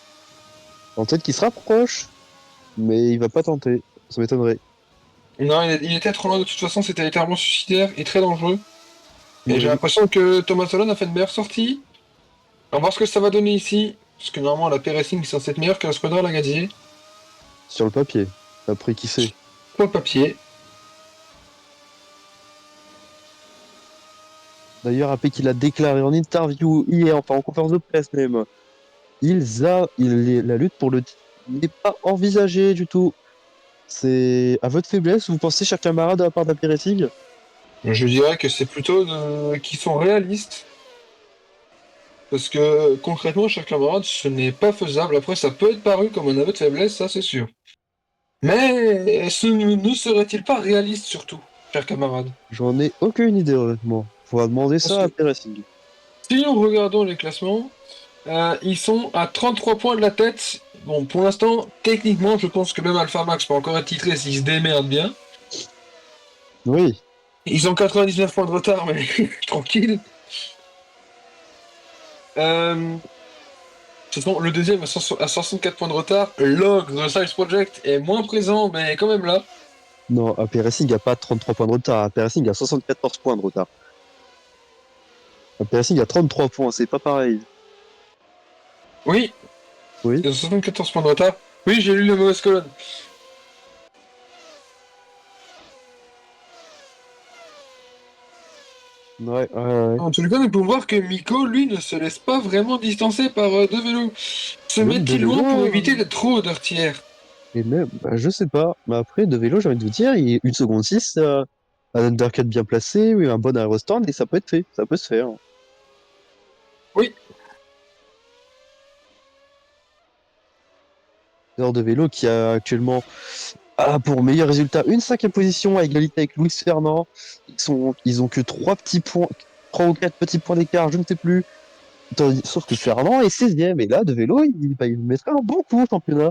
En tête qui se rapproche, mais il va pas tenter. Ça m'étonnerait. Non, il était trop loin de toute façon, c'était littéralement suicidaire et très dangereux. Et j'ai Ouais. l'impression que Thomas Solon a fait une meilleure sortie. On va voir ce que ça va donner ici. Parce que normalement, la P-Racing est censée être meilleure que la Squadra Lagadier. Sur le papier. Après, qui sait? Pour le papier. D'ailleurs, après qu'il a déclaré en interview hier, enfin en conférence de presse même, la lutte pour le titre n'est pas envisagée du tout. C'est à votre faiblesse, vous pensez, cher camarade, à la part d'Happy Racing? Je dirais que c'est plutôt qui sont réalistes. Parce que concrètement, chers camarades, ce n'est pas faisable. Après, ça peut être paru comme un aveu de faiblesse, ça c'est sûr. Mais ce ne serait-il pas réaliste surtout, chers camarades? J'en ai aucune idée, honnêtement. Faudra demander Parce ça à que Happy Racing. si nous regardons les classements, ils sont à 33 points de la tête. Bon, pour l'instant, techniquement, je pense que même Alpha Max peut encore être titré s'il se démerde bien. Oui, Ils ont 99 points de retard, mais tranquille. Euh, le deuxième à 64 points de retard. Log, The Science Project, est moins présent, mais quand même là. non, Happy Racing a pas 33 points de retard. Happy Racing a 74 points de retard. Happy Racing a 33 points, c'est pas pareil. Oui, Oui. ils ont 74 points de retard. Oui, j'ai lu la mauvaise colonne. Ouais, ouais, ouais. En tout cas, nous pouvons voir que Miko, lui, ne se laisse pas vraiment distancer par De Velo. Se Même de met-il loin pour vélo, éviter d'être trop d'artière? et même, bah, je sais pas. Mais après, de vélo, j'ai envie de vous dire, il est 1 seconde 6, un undercut bien placé, oui, un bon aérostand, et ça peut être fait. Ça peut se faire. Oui. Heure de vélo qui a actuellement, pour meilleur résultat, une 5e position à égalité avec Louis Fernand. Ils ont que 3 petits points, 3 ou 4 petits points d'écart, je ne sais plus. Sauf que Fernand est 16e, et là, de vélo, il mettrait un bon coup au championnat.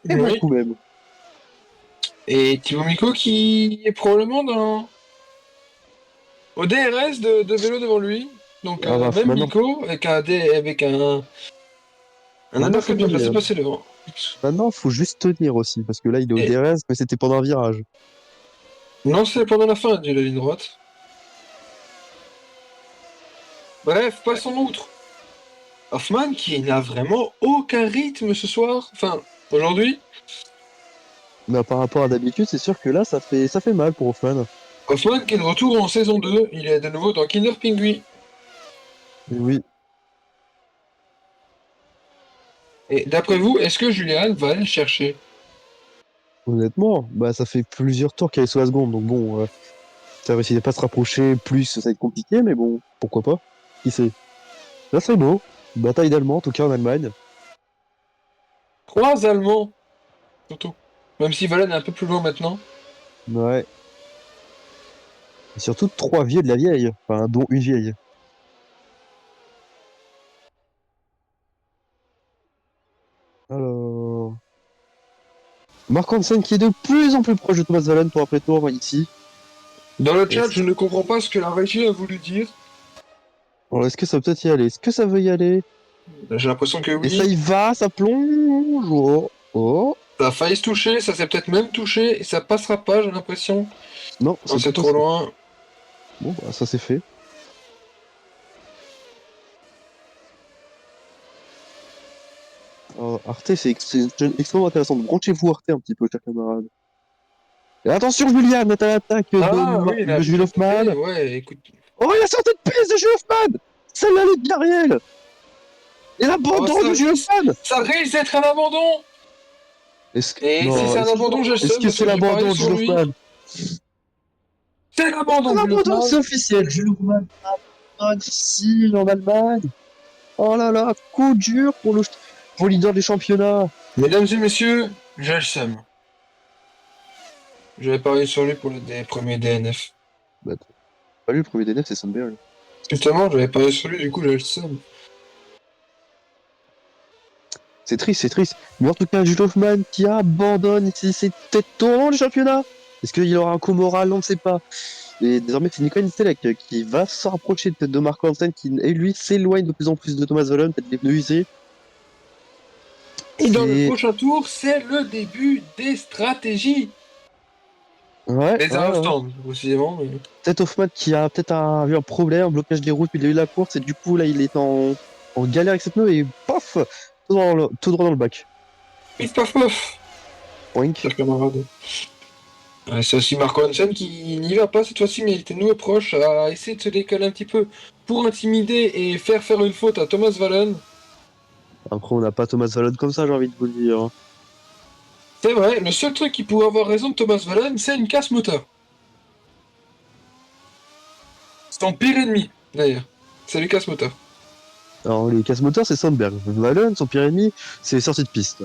Et bon Oui. coup même. Et Thibaut Miko qui est probablement au DRS de Vélo devant lui. Donc Ah bah, même Miko avec un maintenant, undercut faut bien placé tenir. passé devant. Maintenant, faut juste tenir aussi, parce que là, il est au Et DRS, mais c'était pendant un virage. non, c'est pendant la fin de la ligne droite. Bref, passons outre. Hoffman qui n'a vraiment aucun rythme ce soir. Enfin, aujourd'hui. Mais par rapport à d'habitude, c'est sûr que là, ça fait mal pour Hoffman. Hoffman qui est de retour en saison 2. Il est de nouveau dans Kinder Pingui. Et oui, Et d'après vous, est-ce que Julian va aller le chercher? honnêtement, bah, ça fait plusieurs tours qu'il est sous la seconde, donc bon, ça va essayer de pas se rapprocher plus, ça va être compliqué, mais bon, pourquoi pas? Qui sait? Là, c'est beau. Bataille d'Allemands, en tout cas en Allemagne. Trois Allemands, surtout. Même si Valen est un peu plus loin maintenant. Ouais. Et surtout 3 vieux de la vieille, enfin, dont une vieille. Alors. Mark Hansen qui est de plus en plus proche de Thomas Valen tour après tour ici. Dans le chat, je Est-ce ne comprends pas ce que la régie a voulu dire. Alors, est-ce que ça va peut-être y aller? Est-ce que ça veut y aller? J'ai l'impression que Et ça oui. y va, ça plonge. Oh, oh. Ça a failli se toucher, ça s'est peut-être même touché, et ça passera pas, j'ai l'impression. Non, Non, c'est c'est pas trop passé. loin. Bon, bah, ça c'est fait. Alors, Arte, c'est extrêmement intéressant. Branchez-vous Arte un petit peu, chers camarades. Et attention, Julian, à l'attaque Ah oui, de Jules la Hoffmann. TP, ouais, écoute. Oh, il a sorti de piste de Jules Hoffmann! Celle-là, elle est bien réelle! Et Oh, l'abandon de Jules Hoffmann! ça risque d'être un abandon! Est-ce que, Et si non, c'est un abandon, j'ai le est-ce seum que parce c'est que j'ai parié l'abandon de sur Jules lui. Hoffmann? C'est C'est l'abandon un de abandon, Lutman. c'est officiel. Jules Hoffmann abandonne ici, en Allemagne. Oh là là, coup dur pour le leader des championnats. Mesdames et messieurs, j'ai le seum. J'avais parié sur lui pour le premier DNF. Bah, pas lui, le premier DNF, c'est Sandberg. Justement, j'avais parié sur lui, du coup, j'ai le seum. C'est triste, c'est triste. Mais en tout cas, Jules Hoffmann qui abandonne ici, c'est peut-être tournant le championnat. Est-ce qu'il aura un coup moral? On ne sait pas. Et désormais, c'est Nicolas Nistellec qui va se rapprocher de Marco Hansen, qui, et lui, s'éloigne de plus en plus de Thomas Valen, peut-être les pneus usés. Et dans le C'est. prochain tour, c'est le début des stratégies. Ouais, Des ouais, ouais. aérostands, précisément. Peut-être Hoffmann qui a peut-être eu un problème, un blocage des routes, puis il a eu la course, et du coup, là, il est en galère avec ses pneus, et paf! Tout droit dans le bac. Pif paf paf, Poink. cher camarade. Ouais, c'est aussi Marco Hansen qui n'y va pas cette fois-ci, mais il était nouveau proche à essayer de se décaler un petit peu pour intimider et faire une faute à Thomas Valen. Après, on n'a pas Thomas Valen comme ça, j'ai envie de vous le dire, hein. C'est vrai, le seul truc qui pourrait avoir raison de Thomas Valen, c'est une casse moteur. C'est ton pire ennemi, d'ailleurs. C'est le casse moteur. Alors, les casse-moteurs, c'est Sandberg. Valen, son pire ennemi, c'est les sorties de piste.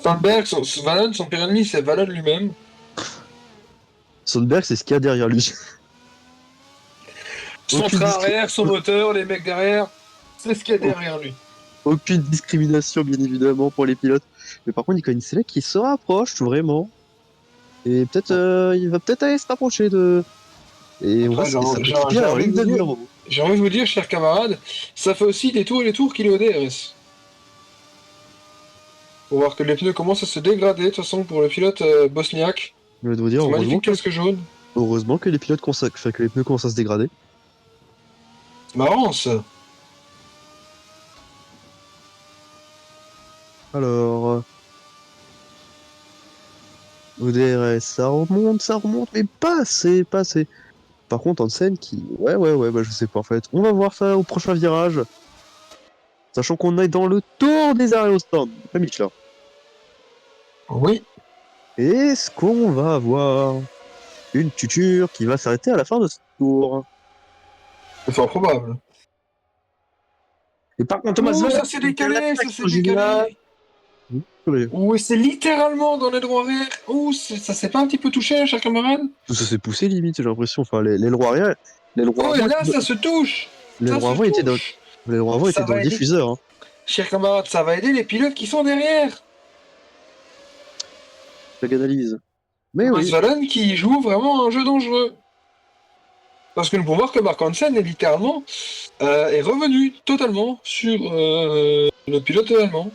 Steinberg, Valen, son pire ennemi, c'est Valen lui-même. Sandberg, c'est ce qu'il y a derrière lui. Son Aucune train discri- arrière, son moteur, les mecs derrière, c'est ce qu'il y a au- derrière lui. Aucune discrimination, bien évidemment, pour les pilotes. Mais par contre, Nicolas Nicelek qui se rapproche, vraiment. Et peut-être, il va peut-être aller se rapprocher de. Et on voit, Après, ça peut être bien en ligne de mire. j'ai envie de vous dire, chers camarades, ça fait aussi des tours et des tours qu'il est au DRS. Pour voir que les pneus commencent à se dégrader, de toute façon, pour le pilote bosniaque. Je vais vous dire, Son magnifique casque jaune. heureusement que les pilotes enfin, que les pneus commencent à se dégrader. C'est marrant, ça. Alors, au DRS, ça remonte, mais pas assez, pas assez. Par contre, Hansen qui... Ouais, bah je sais pas en fait. On va voir ça au prochain virage. Sachant qu'on est dans le tour des arrêts au stand. Pas Michelin. Oui, Est-ce qu'on va avoir une tuture qui va s'arrêter à la fin de ce tour? c'est fort probable. Et par contre, Thomas Ouh, Voss, ça s'est il décalé, attaque ça s'est son gymnase. décalé. Oui. Ouh, c'est littéralement dans les droits arrière. Ouh, ça s'est pas un petit peu touché, cher camarade? Tout ça s'est poussé limite, j'ai l'impression. Enfin, les lois arrière, les lois Oh, et avant, là, ça se touche. les Ça lois se avant étaient dans, touche. les lois avant étaient Ça dans le va aider, diffuseur. Hein. cher camarade, ça va aider les pilotes qui sont derrière. La analyse. Mais Thomas oui, Valen qui joue vraiment un jeu dangereux. Parce que nous pouvons voir que Mark Hansen est littéralement est revenu totalement sur le pilote allemand.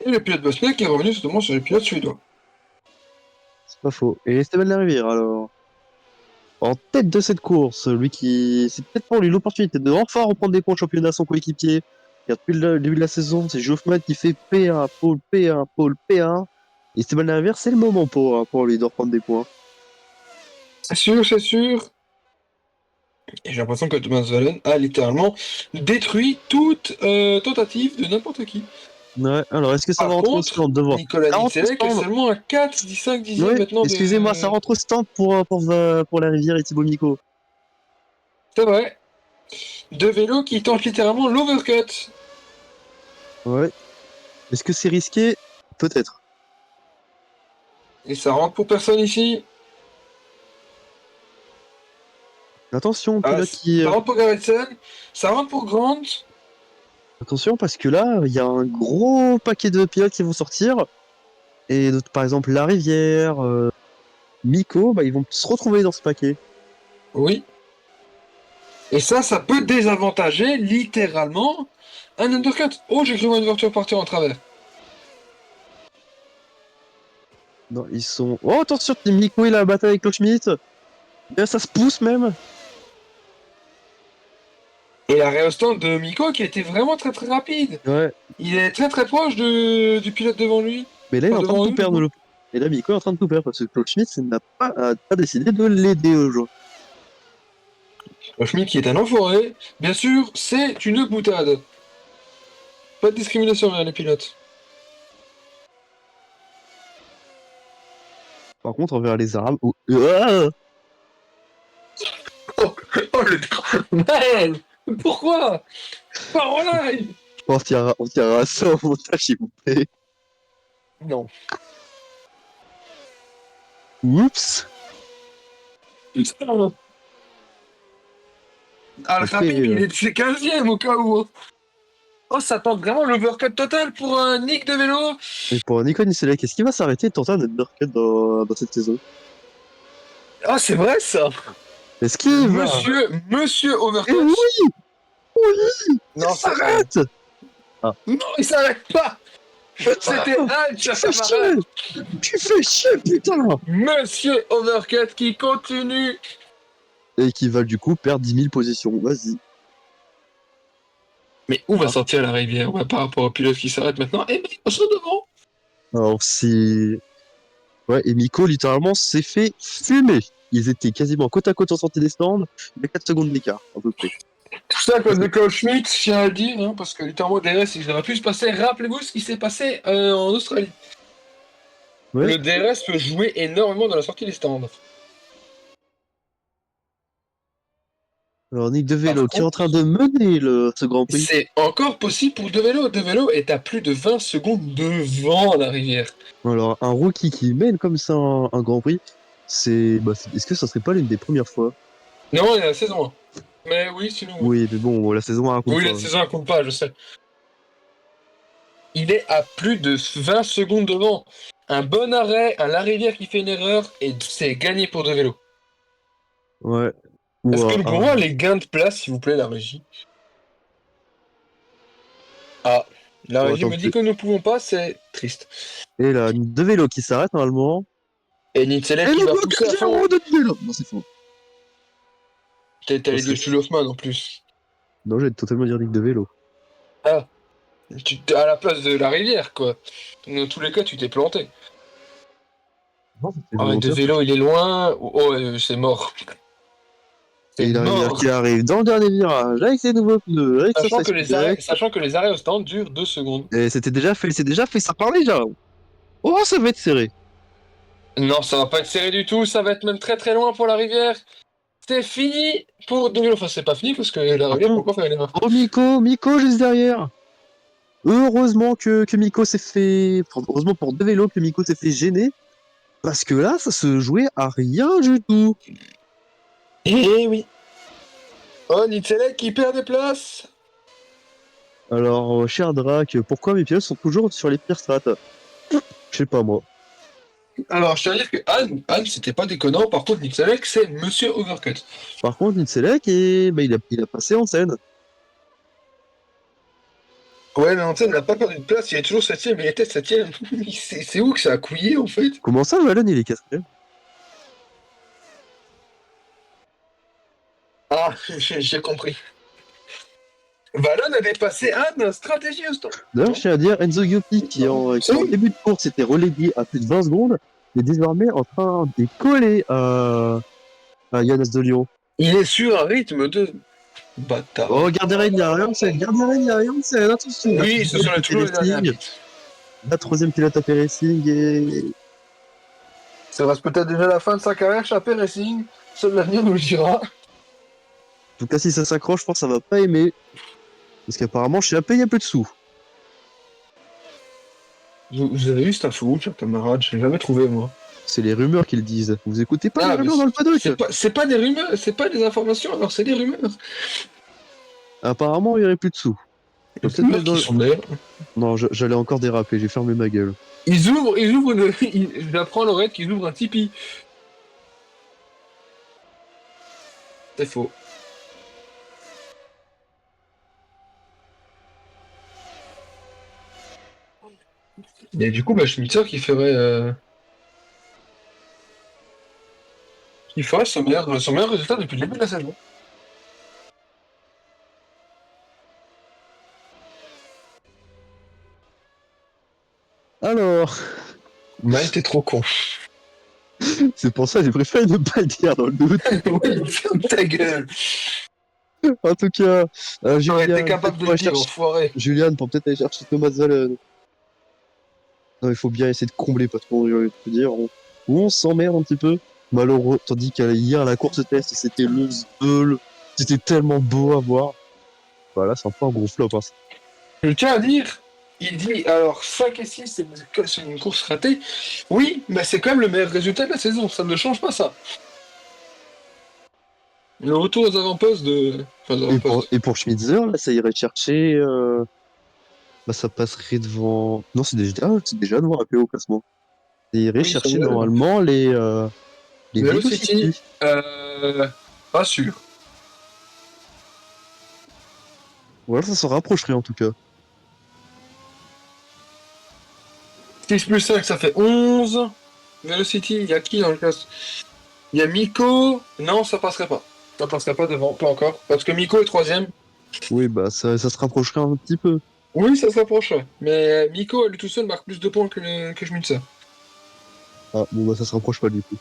Et le pilote bosniaque est revenu totalement sur le pilote suédois. c'est pas faux. Et Esteban Rivière, alors. En tête de cette course, lui qui. C'est peut-être pour lui l'opportunité de enfin reprendre des points de championnat à son coéquipier. Car depuis le début de la saison, c'est Geoffman qui fait P1, pôle P1, pôle P1. Et Esteban Rivière, c'est le moment pour lui de reprendre des points. C'est sûr, c'est sûr. Et j'ai l'impression que Thomas Valen a littéralement détruit toute tentative de n'importe qui. Ouais, alors est-ce que ça va Par rentrer au contre, stand de voir? Nicolas Ça rentre au Nitzelek est stand. seulement à 4, 10, 5 dixièmes Ouais, maintenant excusez-moi, ça de... rentre au stand pour la rivière et Thibaut Miko. C'est vrai. Deux vélos qui tentent littéralement l'overcut. Ouais. Est-ce que c'est risqué? Peut-être. Et ça rentre pour personne ici. Attention, Ah, pilote qui. ça rentre pour Garretson. Ça rentre pour Grant. Attention, parce que là, il y a un gros paquet de pilotes qui vont sortir. Et par exemple, La Rivière, Miko, bah, ils vont se retrouver dans ce paquet. Oui. Et ça peut désavantager littéralement un undercut. Oh, j'ai cru voir une voiture partir en travers. Non, ils sont. Oh, attention, Miko, il a la bataille avec Schmidt. Bien, ça se pousse même. Et l'arrêt au stand de Miko qui était vraiment très très rapide. Ouais. Il est très très proche du pilote devant lui. Mais là, il est Enfin, en train de devant tout nous, du perdre. coup. Et là, Miko est en train de tout perdre parce que Claude Schmitt n'a pas décidé de l'aider au jeu. Schmidt qui est un enfoiré. Bien sûr, c'est une boutade. Pas de discrimination envers les pilotes. Par contre, envers les Arabes. Ah, Oh, oh le Man, pourquoi? Caroline. on tirera ça au montage, s'il vous plaît. Non. Oups. Putain. Ah, le Après, Khabib, il est c'est 15e au cas où. Hein. Oh, ça tente vraiment l'overcut total pour un Nick de vélo. et pour Nico Nicelek, est-ce qu'il va s'arrêter de tenter un undercut dans cette saison? Ah, c'est vrai ça. Est-ce qu'il va? Monsieur Eh oui, Overcut. oui, il Non, c'est... s'arrête! Ah, Non, il s'arrête pas. putain! C'était Al, Tu cher fais chier! camarade. Tu fais chier, putain! Monsieur Overcut qui continue. Et qui va du coup perdre 10 000 positions. Vas-y. Mais où va Ah. sortir la rivière par rapport au pilote qui s'arrête maintenant? Eh ben, ils sont devant. Alors, si. Ouais, et Miko, littéralement, s'est fait fumer. Ils étaient quasiment côte à côte en sortie des stands, il y a 4 secondes d'écart, à peu près. Tout ça à cause de Carl Schmitt, je tiens à le dire, hein, parce que littéralement, DRS, il aurait pu se passer. Rappelez-vous ce qui s'est passé en Australie. Ouais. Le DRS peut jouer énormément dans la sortie des stands. Alors, Nick De Par Velo, qui est en contre, train de mener ce Grand Prix. c'est encore possible pour De Velo. De Velo est à plus de 20 secondes devant la rivière. Alors, un rookie qui mène comme ça un Grand Prix, c'est. Bah, est-ce que ça serait pas l'une des premières fois? Non, il y a la saison 1. Mais oui, sinon oui. Oui, mais bon, la saison 1 compte Oui, pas. la saison 1 compte pas, je sais. Il est à plus de 20 secondes devant. Un bon arrêt, un La Rivière qui fait une erreur, et c'est gagné pour De Velo. Ouais. Ou Est-ce que nous pouvons voir les gains de place, s'il vous plaît, la régie? Ah, la régie attends, me dit que nous ne pouvons pas, c'est triste. et là, Nick De Velo qui s'arrête normalement. Et Nitzelek Et qui le va pousser à blocage fond. de De Velo! Non, c'est faux. T'es Non, allé dire Schulhoffmann en plus. non, j'ai totalement dire Nick De Velo. Ah, à la place de la rivière, quoi. Dans tous les cas, tu t'es planté. Non, c'était Arrête de volontaire. vélo, il est loin. Oh, c'est mort. Et C'est il arrive mort. qui arrive dans le dernier virage avec ses nouveaux pneus, avec sa size correcte. Sachant que les arrêts au stand durent 2 secondes. Et c'était déjà fait, c'est déjà fait, ça part déjà. Oh, ça va être serré. Non, ça va pas être serré du tout, ça va être même très très loin pour la rivière. C'est fini pour Develo. Enfin, c'est pas fini parce que la Par rivière, contre, pourquoi faire les mains? oh Miko juste derrière. Heureusement que Miko s'est fait. Heureusement pour De Vélo que Miko s'est fait gêner. Parce que là, ça se jouait à rien du tout. Eh oui. Oh, Nitzelek qui perd des places. Alors, cher Drac, pourquoi mes pilotes sont toujours sur les pires strats? Je sais pas moi. Alors, je tiens à dire que Anne, c'était pas déconnant. Par contre, Nitzelek, c'est Monsieur Overcut. Par contre, Nitselec, bah, il a passé en scène. Ouais, mais Antoine n'a pas perdu de place, il est toujours 7ème, il était 7ème. C'est où que ça a couillé en fait? Comment ça, Valen, il est quatrième? Ah, j'ai compris. Valon a dépassé Anne, stratégie au stand. D'ailleurs, Non, je tiens à dire, Enzo Giopi, non. qui en début de course était relégué à plus de 20 secondes, est désormais en train de coller à Yannis de Lyon. Il est sur un rythme de bâtard. Oh, Garderen, il y a rien, c'est Garderen, il y a rien, c'est attention. La Oui, ce troisième sont côté toujours les derniers à Racing, pit. la troisième pilote à Racing, et Ça reste peut-être déjà la fin de sa carrière, Chappé Racing. Seul l'avenir nous le dira. en tout cas, si ça s'accroche, je pense que ça va pas aimer. Parce qu'apparemment, chez AP, il y a plus de sous. Vous avez vu cette info, cher camarade? Je l'ai jamais trouvé, moi. C'est les rumeurs qui le disent. Vous écoutez pas les Ah, mais rumeurs dans le paddock? c'est pas des rumeurs, c'est pas des informations, alors c'est des rumeurs. Apparemment, il y aurait plus de sous. Je Les vais peut-être mettre rumeurs dans qui le... sont d'ailleurs. Non, j'allais encore déraper, j'ai fermé ma gueule. J'apprends à l'oreille qu'ils ouvrent un Tipeee. C'est faux. Et du coup, bah, Schmitzer qui ferait son meilleur résultat depuis le début de la saison. Alors, Maël, t'es trop con. c'est pour ça que j'ai préféré ne pas le dire dans le doute. Oui, ferme ta gueule. En tout cas, J'aurais été Julian, capable peut-être de pour le aller dire, chercher... enfoiré. Julian, pour peut-être aller chercher Thomas Valen. Non, il faut bien essayer de combler, parce qu'on va te dire, on s'emmerde un petit peu. Malheureux, tandis qu'hier, la course test, c'était le zbeul. C'était tellement beau à voir. Voilà, c'est un peu un gros flop, hein. Je tiens à dire, il dit alors 5 et 6, c'est une course ratée. Oui, mais c'est quand même le meilleur résultat de la saison, ça ne change pas ça. Le retour aux avant-postes de. Enfin, aux avant-postes. Et pour Schmitzer, là, ça irait chercher. Bah, ça passerait devant. Non, c'est déjà devant APO au classement. Ça irait Oui, ça chercher y est. normalement les Velocity, Velocity. pas sûr. Voilà, ça se rapprocherait en tout cas. 6 plus 5, ça fait 11. Velocity, il y a qui dans le classe? Il y a Miko. Non, ça passerait pas. Ça passerait pas devant, pas encore. Parce que Miko est troisième. Oui, bah ça se rapprocherait un petit peu. Oui, ça se rapproche. Mais Miko, à lui tout seul, marque plus de points que Schmitzer. Ah, bon, bah ça se rapproche pas du coup.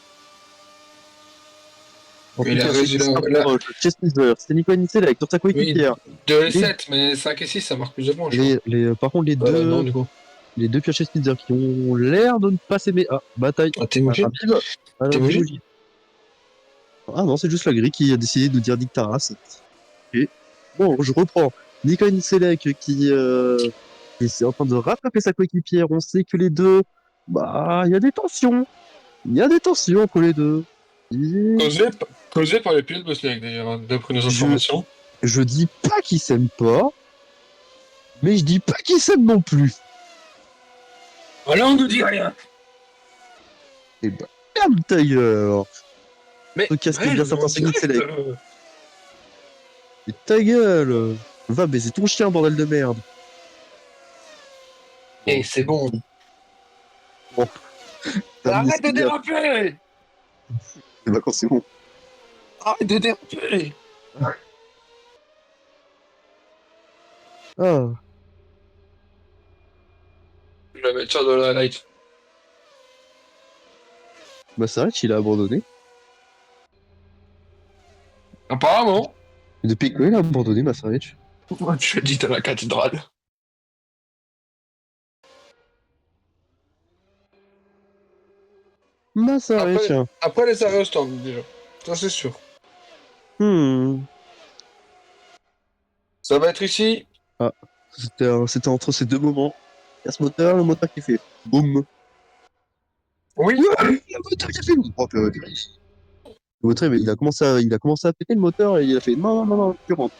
En Mais tout cas, ceux qui se rapprochent, Chestnut, c'est Nico Nitzela avec sur sa oui, coéquipière. 2 et Les, 7, mais 5 et 6, ça marque plus de points, je crois. par contre, Non, du coup. les deux Pierre Chestnut qui ont l'air de ne pas s'aimer. Ah, bataille. Ah, Ah, Temujin? Habib. Ah, non, Temujin? Temujin. Ah non, c'est juste la grille qui a décidé de nous dire Dictaras. Ok. Bon, je reprends. Nico Nicelek qui est en train de rattraper sa coéquipière. On sait que les deux, bah, il y a des tensions. Il y a des tensions entre les deux. Et Causé, causé par les pilotes bosniaques, d'ailleurs, hein, d'après nos je, informations. je dis pas qu'ils s'aiment pas, mais je dis pas qu'ils s'aiment non plus. Voilà, on nous dit rien. Et bah, ferme ta gueule. En Mais, tout cas, ce qui est ouais, bien on certain, c'est dirait. Nicelek. Et ta gueule. Va baiser ton chien, bordel de merde. Et Bon, c'est bon. bon, terminé ce Arrête qui de est bien. déraper! Les vacances, c'est bon. Arrête de déraper! Ah. Je vais mettre ça dans la light. Massarich, il a abandonné. Apparemment. Depuis quand il a abandonné, Massarich? Tu as dit à la cathédrale. Massarich, Après, hein. après les arrêts au stand, déjà. Ça, c'est sûr. Hmm. Ça va être ici. Ah, c'était entre ces deux moments. Il y a ce moteur, le moteur qui fait boum. Oui. Ouais, le moteur qui a fait boum. Oh, purée. Le moteur, il a commencé à péter le moteur et il a fait non, non, non, non, tu rentres.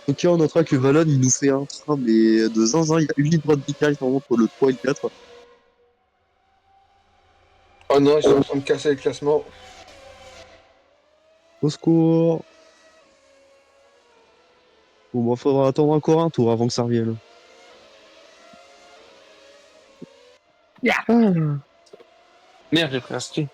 Ok, on notera que Valon, il nous fait un train, mais de zinzin, il y a une ligne droite d'écart entre le 3 et le 4. Oh non, ils sont en train de casser le classement. Au secours. Bon, bah, faudra attendre encore un tour avant que ça revienne. Yeah. Ah. Merde, j'ai pris un ski.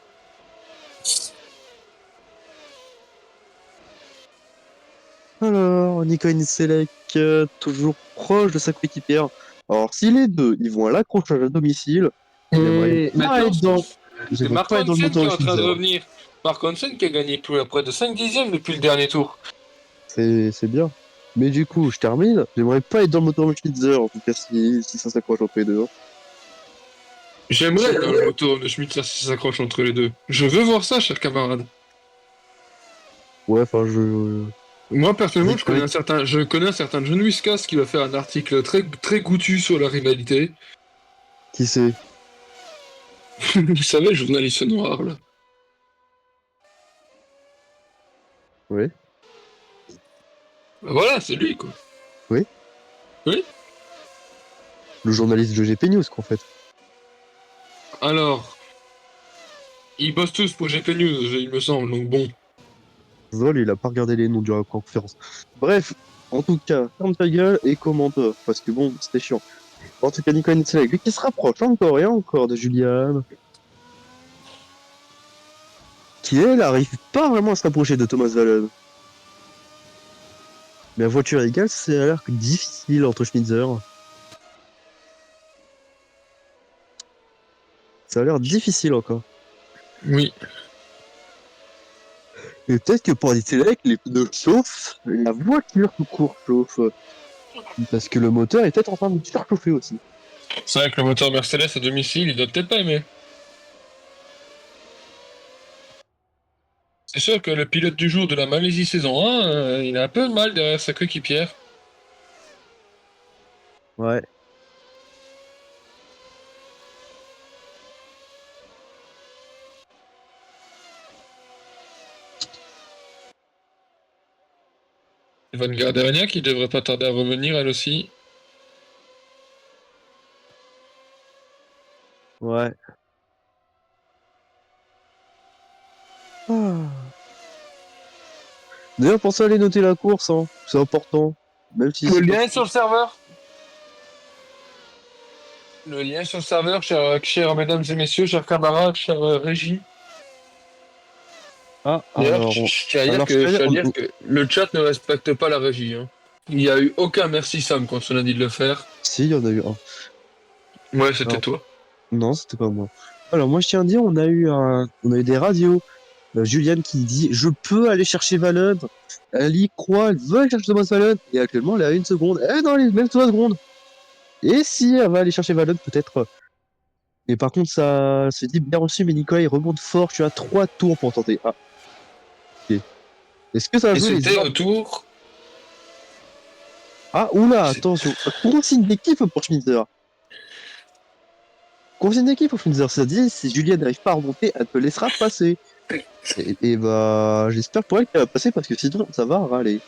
Alors, Nico Selec, toujours proche de sa coéquipière. Alors, si les deux, ils vont à l'accrochage à domicile, j'aimerais Et pas maintenant, être dans, c'est j'aimerais Mark pas être dans le Hansen qui moteur est de en train de Schmitzer. revenir. Mark Hansen qui a gagné près de 5 dixièmes depuis le dernier tour. C'est bien. Mais du coup, je termine. J'aimerais pas être dans le moteur de Schmitzer, en tout cas, si ça s'accroche entre les deux, hein. J'aimerais dans le moto de Schmitzer si ça s'accroche entre les deux. Je veux voir ça, cher camarade. Ouais, enfin, Moi, personnellement, avec, avec, je connais un certain John Whiskas qui va faire un article très, très goûtu sur la rivalité. qui sait? Vous savez, le journaliste noir, là. Oui, Bah voilà, c'est lui, quoi. oui. Oui. Le journaliste de GP News, quoi, en fait. Alors, ils bossent tous pour GP News, il me semble, donc bon. Zol, il a pas regardé les noms de la conférence. Bref, en tout cas, ferme ta gueule et commente, parce que bon, c'était chiant. En tout cas, Nico Selec, lui qui se rapproche encore et encore de Julian, qui elle arrive pas vraiment à se rapprocher de Thomas Valen. Mais à voiture égale, c'est a l'air difficile entre Schmitzer. Ça a l'air difficile encore. Oui. Et peut-être que pour Select, les pneus chauffent, la voiture tout court chauffe. Parce que le moteur est peut-être en train de surchauffer aussi. C'est vrai que le moteur Mercedes à domicile, il doit peut-être pas aimer. C'est sûr que le pilote du jour de la Malaisie saison 1, il a un peu de mal derrière sa coéquipière. Ouais. Van Gardenia qui devrait pas tarder à revenir elle aussi. Ouais. Ah. D'ailleurs, pensez à aller noter la course, hein. C'est important. Même si Le c'est pas lien est sur fou. le serveur. Le lien est sur le serveur, chers mesdames et messieurs, chers camarades, chers Régie. Ah, D'ailleurs, alors, je alors je tiens tiens à dire que le chat ne respecte pas la régie, hein. Il n'y a eu aucun merci Sam quand on a dit de le faire. si, il y en a eu un. Ouais, c'était Alors, toi. non, c'était pas moi. Alors, moi, je tiens à dire, on a eu des radios. Juliane qui dit, je peux aller chercher Valen. Elle y croit, elle veut aller chercher Thomas Valen. Et actuellement, elle est à une seconde. Elle est dans les mêmes 3 secondes. Et si elle va aller chercher Valen, peut-être. Et par contre, ça se dit bien reçu, mais Nicolas, il remonte fort. Tu as 3 tours pour tenter. Ah, ok. Est-ce que ça Et joue les c'était arbres? au tour. Ah, oula, c'est- attention. Consigne d'équipe pour Schmitzer. Consigne d'équipe pour Schmitzer. Ça dit, si Julien n'arrive pas à remonter, elle te laissera passer. Et bah, j'espère pour elle qu'elle va passer parce que sinon, ça va râler.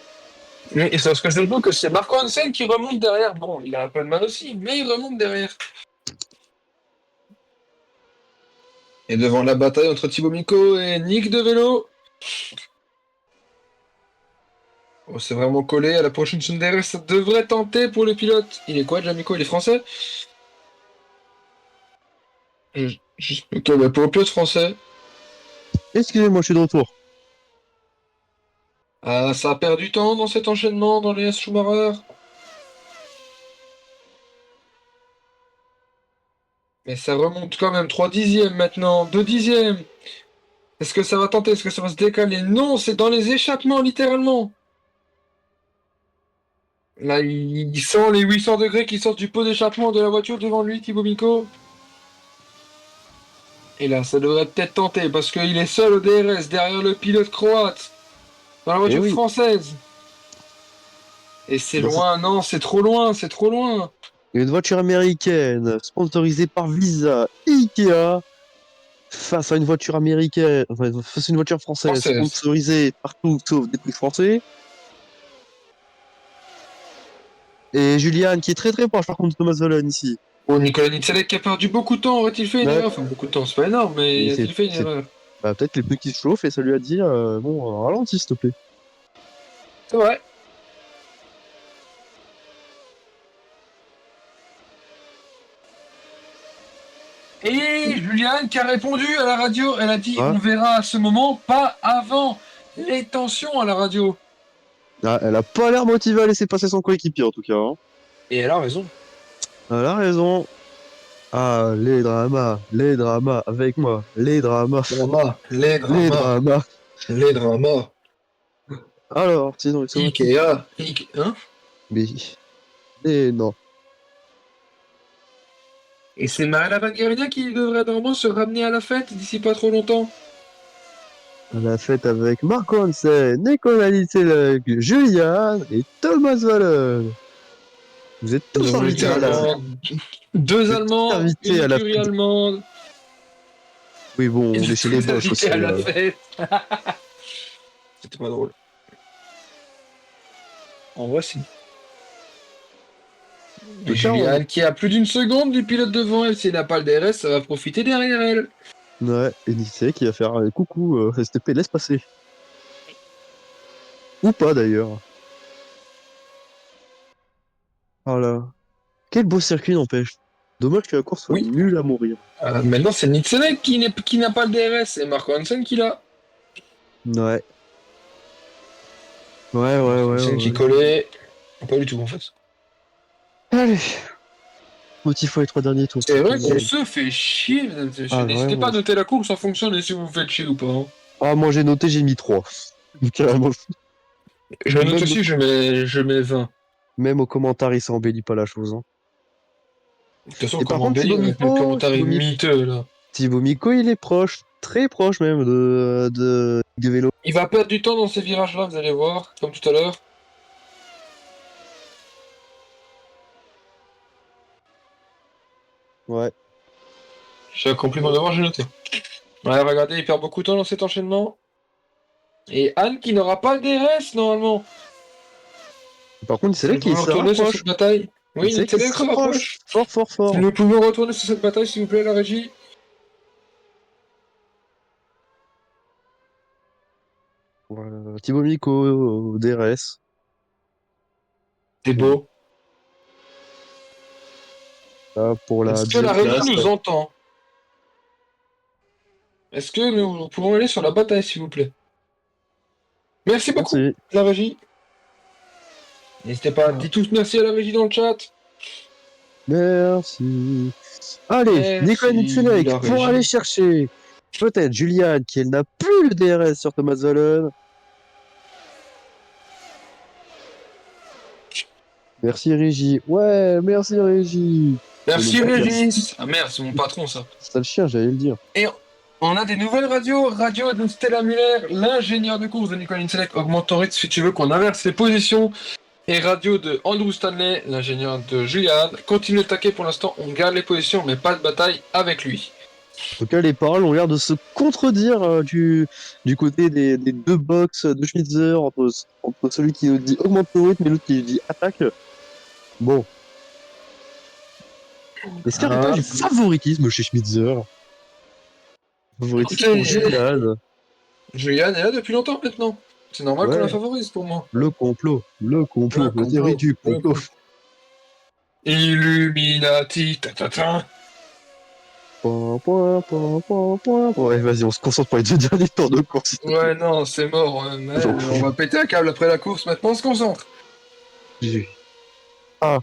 Et c'est parce que je trouve que c'est Marco Hansen qui remonte derrière. Bon, il a un peu de mal aussi, mais il remonte derrière. Et devant la bataille entre Thibaut Miko et Nick de Vélo. Oh, c'est vraiment collé à la prochaine Sunday, ça devrait tenter pour le pilote. Il est quoi, déjà, Miko? Il est français? Ok, bah, pour le pilote français. Excusez-moi, je suis de retour. Ah, ça a perdu du temps dans cet enchaînement dans les S Schumacher. Mais ça remonte quand même 3 dixièmes maintenant, 2 dixièmes. Est-ce que ça va tenter? Est-ce que ça va se décaler? Non, c'est dans les échappements, littéralement. Là, il sent les 800 degrés qui sortent du pot d'échappement de la voiture devant lui, Thibaut Minko. Et là, ça devrait peut-être tenter, parce qu'il est seul au DRS, derrière le pilote croate, dans la Eh voiture oui, française. Et c'est dans loin, non, c'est trop loin, c'est trop loin. une voiture américaine sponsorisée par Visa, Ikea, face à une voiture américaine, enfin, face à une voiture française Française. sponsorisée partout sauf des trucs français. Et Julian qui est très très proche par contre de Thomas Valen ici. Oh, Nicolas Nitzelek qui a perdu beaucoup de temps, aurait-il fait une Ouais, erreur? Enfin, beaucoup de temps, c'est pas énorme, mais mais a-t-il fait une erreur? bah, peut-être les pneus qui se chauffent et ça lui a dit bon, ralentis s'il te plaît. C'est vrai. Et Juliane qui a répondu à la radio, elle a dit Ah, on verra à ce moment, pas avant. Les tensions à la radio. ah, elle a pas l'air motivée à laisser passer son coéquipier en tout cas, hein. Et elle a raison. Elle a raison. Ah, les dramas avec moi, les dramas, Drama, les les dramas, dramas. les dramas. Alors, sinon ils sont tous. Ikea. Hein? Mais, mais non. Et c'est Mariana Vanguardia qui devrait normalement se ramener à la fête d'ici pas trop longtemps. On l'a faite avec Marco Hansen, Nicolas Litselec, Julian et Thomas Valen. Vous êtes tous Donc invités à la, littéralement deux vous êtes tous Allemands, une invités à la écurie fête. allemande, Oui, bon, et on vous est êtes chez les tous Bosch invités aussi. à la fête. C'était pas drôle. En voici. En Et tout cas, on... Juliane qui a plus d'une seconde du pilote devant elle, si elle n'a pas le DRS, ça va profiter derrière elle. ouais, et Nissé qui va faire coucou, STP, laisse passer. Ou pas d'ailleurs. Voilà. Quel beau circuit n'empêche. Dommage que la course soit Oui. nulle à mourir. Maintenant, c'est Nitselek qui n'a pas le DRS et Marco Hansen qui l'a. Ouais. Ouais, ouais, ouais, Hansen qui ouais. collait. Pas du tout, en fait. Allez. Motif les trois derniers tours. C'est C'est vrai qu'on plié. se fait chier, mesdames et messieurs. Ah, N'hésitez pas vraiment. à noter la course en fonction de si vous vous faites chier ou pas, hein. Ah, moi j'ai noté, j'ai mis 3. Carrément. Je note Même, aussi, je mets 20. même au commentaire, il s'embellit pas la chose, hein. De toute façon, Et par comment contre, embellir avec le commentaire est miteux, là. Thibaut Miko, il est proche, très proche même de vélo. Il va perdre du temps dans ces virages-là, vous allez voir, comme tout à l'heure. Ouais. J'ai accompli mon devoir, j'ai noté. Ouais, regardez, il perd beaucoup de temps dans cet enchaînement. Et Anne qui n'aura pas le DRS, normalement. Par contre, c'est Si là nous qu'il pouvons se retourner sur rapproche. cette bataille. Oui, C'est là qu'il Nitzelek se se rapproche. rapproche. Fort, fort, Si fort. nous pouvons retourner sur cette bataille, s'il vous plaît, la régie. Voilà. Thibaut Miko au DRS. C'est beau. Là, pour la Est-ce que la deuxième régie place. nous entend? Est-ce que nous pouvons aller sur la bataille, s'il vous plaît? Merci beaucoup, Merci. la régie. N'hésitez pas, dites tous merci à la régie dans le chat. Merci. Allez, Nicolas Merci, Nitselek la pour aller régie. chercher peut-être Juliane qui elle n'a plus le DRS sur Thomas Valen. Merci Régie. Ouais, merci Régie. C'est le Merci, patron. Régis. Ah merde, c'est mon patron, ça. C'est le chien, j'allais le dire. Et on a des nouvelles radios. Radio de Stella Muller, l'ingénieur de course de Nicolas Nitzelek. Augmente ton rythme si tu veux qu'on inverse les positions. Et radio de Andrew Stanley, l'ingénieur de Julian. Continue de taquer pour l'instant, on garde les positions, mais pas de bataille avec lui. En tout cas, les paroles ont l'air de se contredire du côté des deux box de Schmitzer, entre celui qui nous dit augmente ton rythme et l'autre qui nous dit attaque. Bon. Est-ce qu'il n'y aurait pas du favoritisme chez Schmitzer? Favoritisme Écoutez, pour Julian. Julian est là depuis longtemps maintenant. C'est normal qu'on la Ouais, favorise pour moi. le complot, le théorie du Le complot. complot. Illuminati, ta. Point, point, point, point, point. Ouais, vas-y, on se concentre pour les deux derniers tours de course. Ouais, non, c'est mort. On va péter un câble après la course. Maintenant, on se concentre. Ah.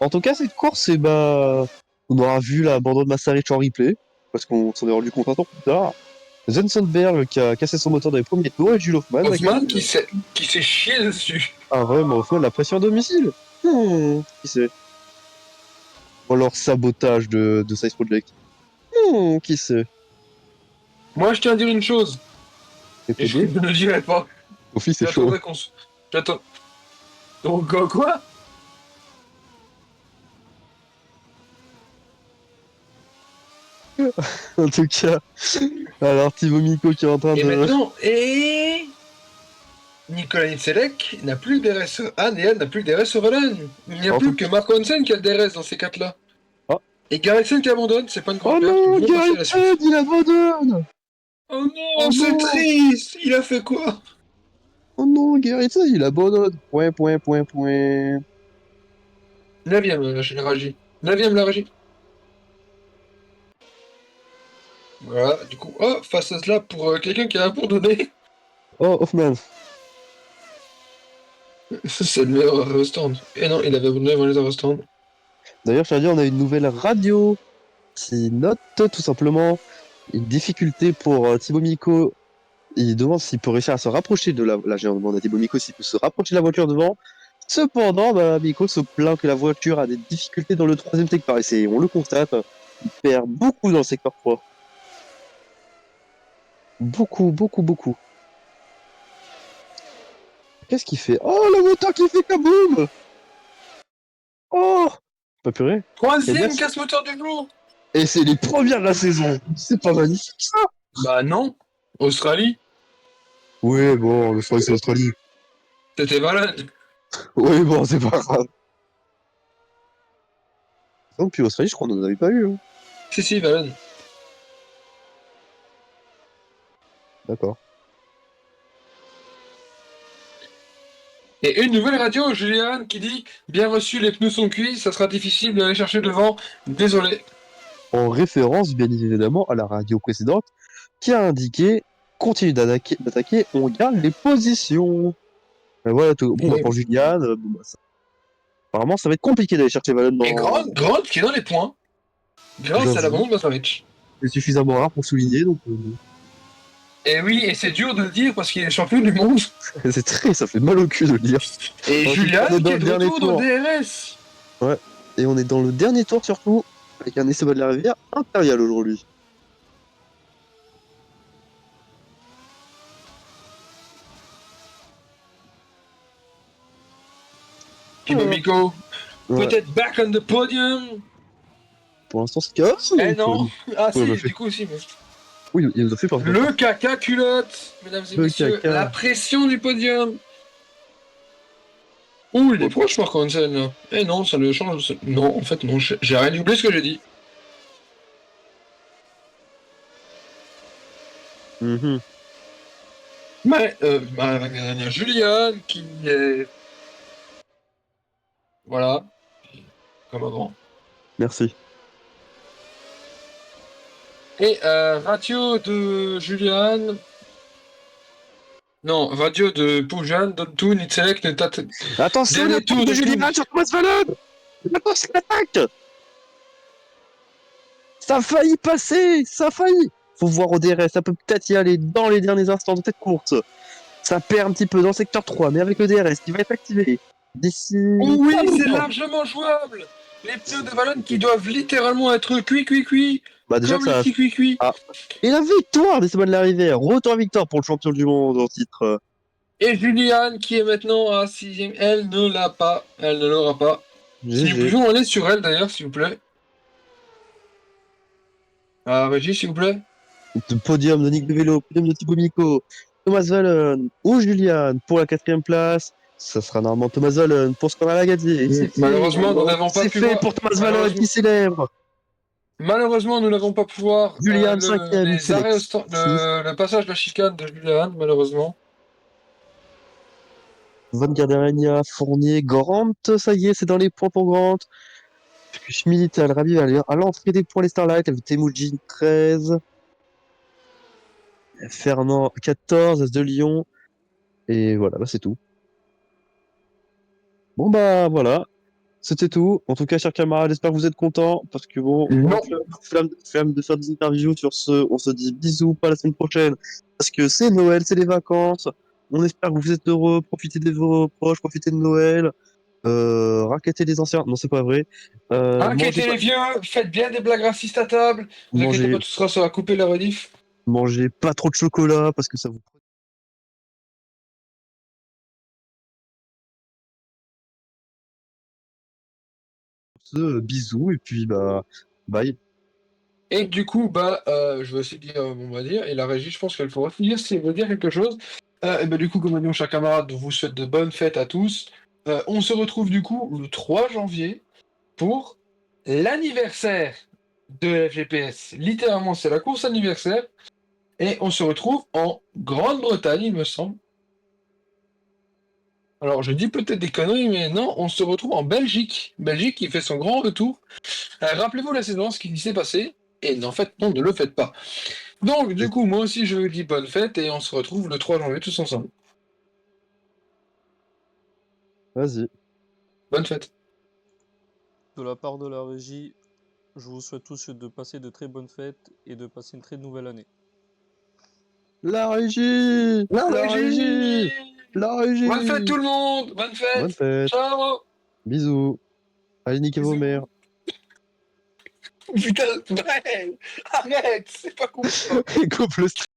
En tout cas, cette course, c'est bah, On aura vu l'abandon de Massarich en replay, parce qu'on s'en est rendu compte un temps plus tard. Zensenberg qui a cassé son moteur dans les premiers tours, et Jules Hoffmann a Hoffman gagné. qui s'est chié dessus. Ah vraiment, Hoffmann la pression à domicile. Qui sait? Ou alors sabotage de Size Project. Qui sait? Moi, je tiens à dire une chose, Et et peu je deux. ne le dirai pas. Sophie, c'est chaud. J'attendrai qu'on se... J'attends... Donc, quoi? En tout cas, alors Thibaut Miko qui est en train Et de... maintenant, Nicolas Nitzelek n'a plus le DRS Anne et Anne n'a plus le DRS Relen. Il n'y a En tout plus que Marco Hansen qui a le DRS dans ces quatre-là. cas... Et Garrison qui abandonne, c'est pas une Oh grande perte, nous non, pouvons passer à la Garrison, suite. il abandonne! Oh Oh non, c'est non! triste. Il a fait quoi? Oh non, Garrison, il abandonne! Point, point, point, point. 9ème la régie. 9ème la régie. Voilà, du coup, oh, face à cela pour quelqu'un qui a abandonné. Oh, Hoffman. C'est le meilleur stand. Et non, il avait abandonné avant les stand. D'ailleurs, je tiens à dire, on a une nouvelle radio qui note tout simplement une difficulté pour Thibaut Miko. Il demande s'il peut réussir à se rapprocher de la... Là, j'ai demandé à Thibaut Miko s'il peut se rapprocher de la voiture devant. Cependant, bah, Miko se plaint que la voiture a des difficultés dans le troisième secteur. Et on le constate, il perd beaucoup dans le secteur 3. Beaucoup, beaucoup, beaucoup. Qu'est-ce qu'il fait? Oh, le moteur qui fait kaboum! Oh! Pas purée. Eh bien, Troisième casse-moteur du jour. et c'est les premières de la saison. C'est pas magnifique, ça? Bah non. Australie, Oui, bon, je crois que c'est l'Australie. c'était Valade. Oui, bon, c'est pas grave. Non, puis l'Australie, je crois qu'on en avait pas eu. Hein. Si, Valade. D'accord. Et une nouvelle radio, Juliane, qui dit bien reçu, les pneus sont cuits, ça sera difficile d'aller chercher devant. Désolé. En référence, bien évidemment, à la radio précédente, qui a indiqué continue d'attaquer, on garde les positions. Et voilà tout. Bon, bah, pour Julian, bon, bah, apparemment, ça va être compliqué d'aller chercher Valen Et dans. Grant qui est dans les points, grâce à J'avoue, l'abandon de Masavic. c'est suffisamment rare pour souligner, donc Et oui, et c'est dur de le dire parce qu'il est champion du monde. c'est très, ça fait mal au cul de le dire. Et En tout cas, Julian on est qui dans est le de dernier retour dans tour. DRS. Ouais. Et on est dans le dernier tour surtout, avec un essai de la rivière impérial aujourd'hui. Thibaut Miko, Ouais. peut-être back on the podium. Pour l'instant, c'est chaos. Eh Donc, non. Ah ouais, bah, si, fait. du coup aussi. Mais... Oui, il nous a fait peur. Le caca culotte, mesdames et Le messieurs, la caca. pression du podium. Ouh, il est Ouais. proche Marc Hansen là. Eh non, ça le change. Non, en fait, non, j'ai rien oublié ce que j'ai dit. Mhm. Mais, Julian qui est. Voilà, comme avant. Merci. Et radio de Julian. Non, radio de Poujan, Dontoun, Itzelek, Netat. Attention, Dernier l'attaque tour de de Julien Toulouse. sur Thomas Vallon. Attention, l'attaque. Ça a failli passer. Ça a failli. Faut voir au DRS. Ça peut peut-être y aller dans les derniers instants de cette course. Ça perd un petit peu dans le secteur 3, mais avec le DRS qui va être activé d'ici. Oh oui, pas c'est longtemps. largement jouable. Les pneus de ballon qui doivent littéralement être cuits, Bah, déjà comme que le ça. petit cuit. Ah. Et la victoire d'Esteban de la Rivière. Retour à victoire pour le champion du monde en titre. Et Juliane, qui est maintenant à 6ème, elle ne l'a pas. Elle ne l'aura pas. Si nous GG. pouvions aller sur elle d'ailleurs, s'il vous plaît. Ah, Régis, s'il vous plaît. Le podium de Nick de Vélo, podium de Thibaut Miko, Thomas Vallon ou Julian pour la 4ème place. Ça sera normalement Thomas Vallon pour ce qu'on a gagné. C'est fait. Malheureusement, nous n'avons pas C'est pu fait voir. pour Thomas Vallon qui célèbre. Malheureusement, nous n'avons pas pu voir Julian 5ème, les arrêts au Itzelec 6. le passage de la chicane de Julian, malheureusement. Van Gardenia, Fournier, Grant, ça y est, c'est dans les points pour Grant. Schmidt, Al Rabi à l'entrée des points les Starlight, avec Temujin 13. Fernand 14, As de Lyon. Et voilà, bah, c'est tout. Bon bah voilà, C'était tout. En tout cas, chers camarades, j'espère que vous êtes contents parce que bon, Non. flemme de faire des interviews sur ce. On se dit bisous, pas la semaine prochaine parce que c'est Noël, c'est les vacances. On espère que vous êtes heureux, profitez de vos proches, profitez de Noël, raquettez les anciens. Non, c'est pas vrai. Mangez Inquiétez pas, les vieux, faites bien des blagues racistes à table. Ne vous inquiétez pas, mangez, tout sera couper la rediff. mangez pas trop de chocolat parce que ça vous. Bisous et puis bah bye. Et du coup, je vais aussi dire mon mot à dire, et la régie, je pense qu'elle pourra finir si elle veut dire quelque chose. Et ben, du coup, comme on dit, mon cher camarade, on vous souhaite de bonnes fêtes à tous. On se retrouve du coup le 3 janvier pour l'anniversaire de la FGPS. Littéralement, c'est la course anniversaire. Et on se retrouve en Grande-Bretagne, il me semble. Alors, je dis peut-être des conneries, mais non, on se retrouve en Belgique. Belgique qui fait son grand retour. Rappelez-vous la saison, ce qui s'est passé. Et en fait, non, ne le faites pas. Donc, du coup, moi aussi, je vous dis bonne fête et on se retrouve le 3 janvier tous ensemble. Vas-y. Bonne fête. De la part de la régie, je vous souhaite tous de passer de très bonnes fêtes et de passer une très nouvelle année. La régie! La La régie! régie. La Bonne fête régie! tout le monde. Bonne Bonne fête. fête! Ciao. Bisous! Allez, niquez vos mères! Bisous. Putain, ouais. Arrête, c'est pas cool. Et coupe le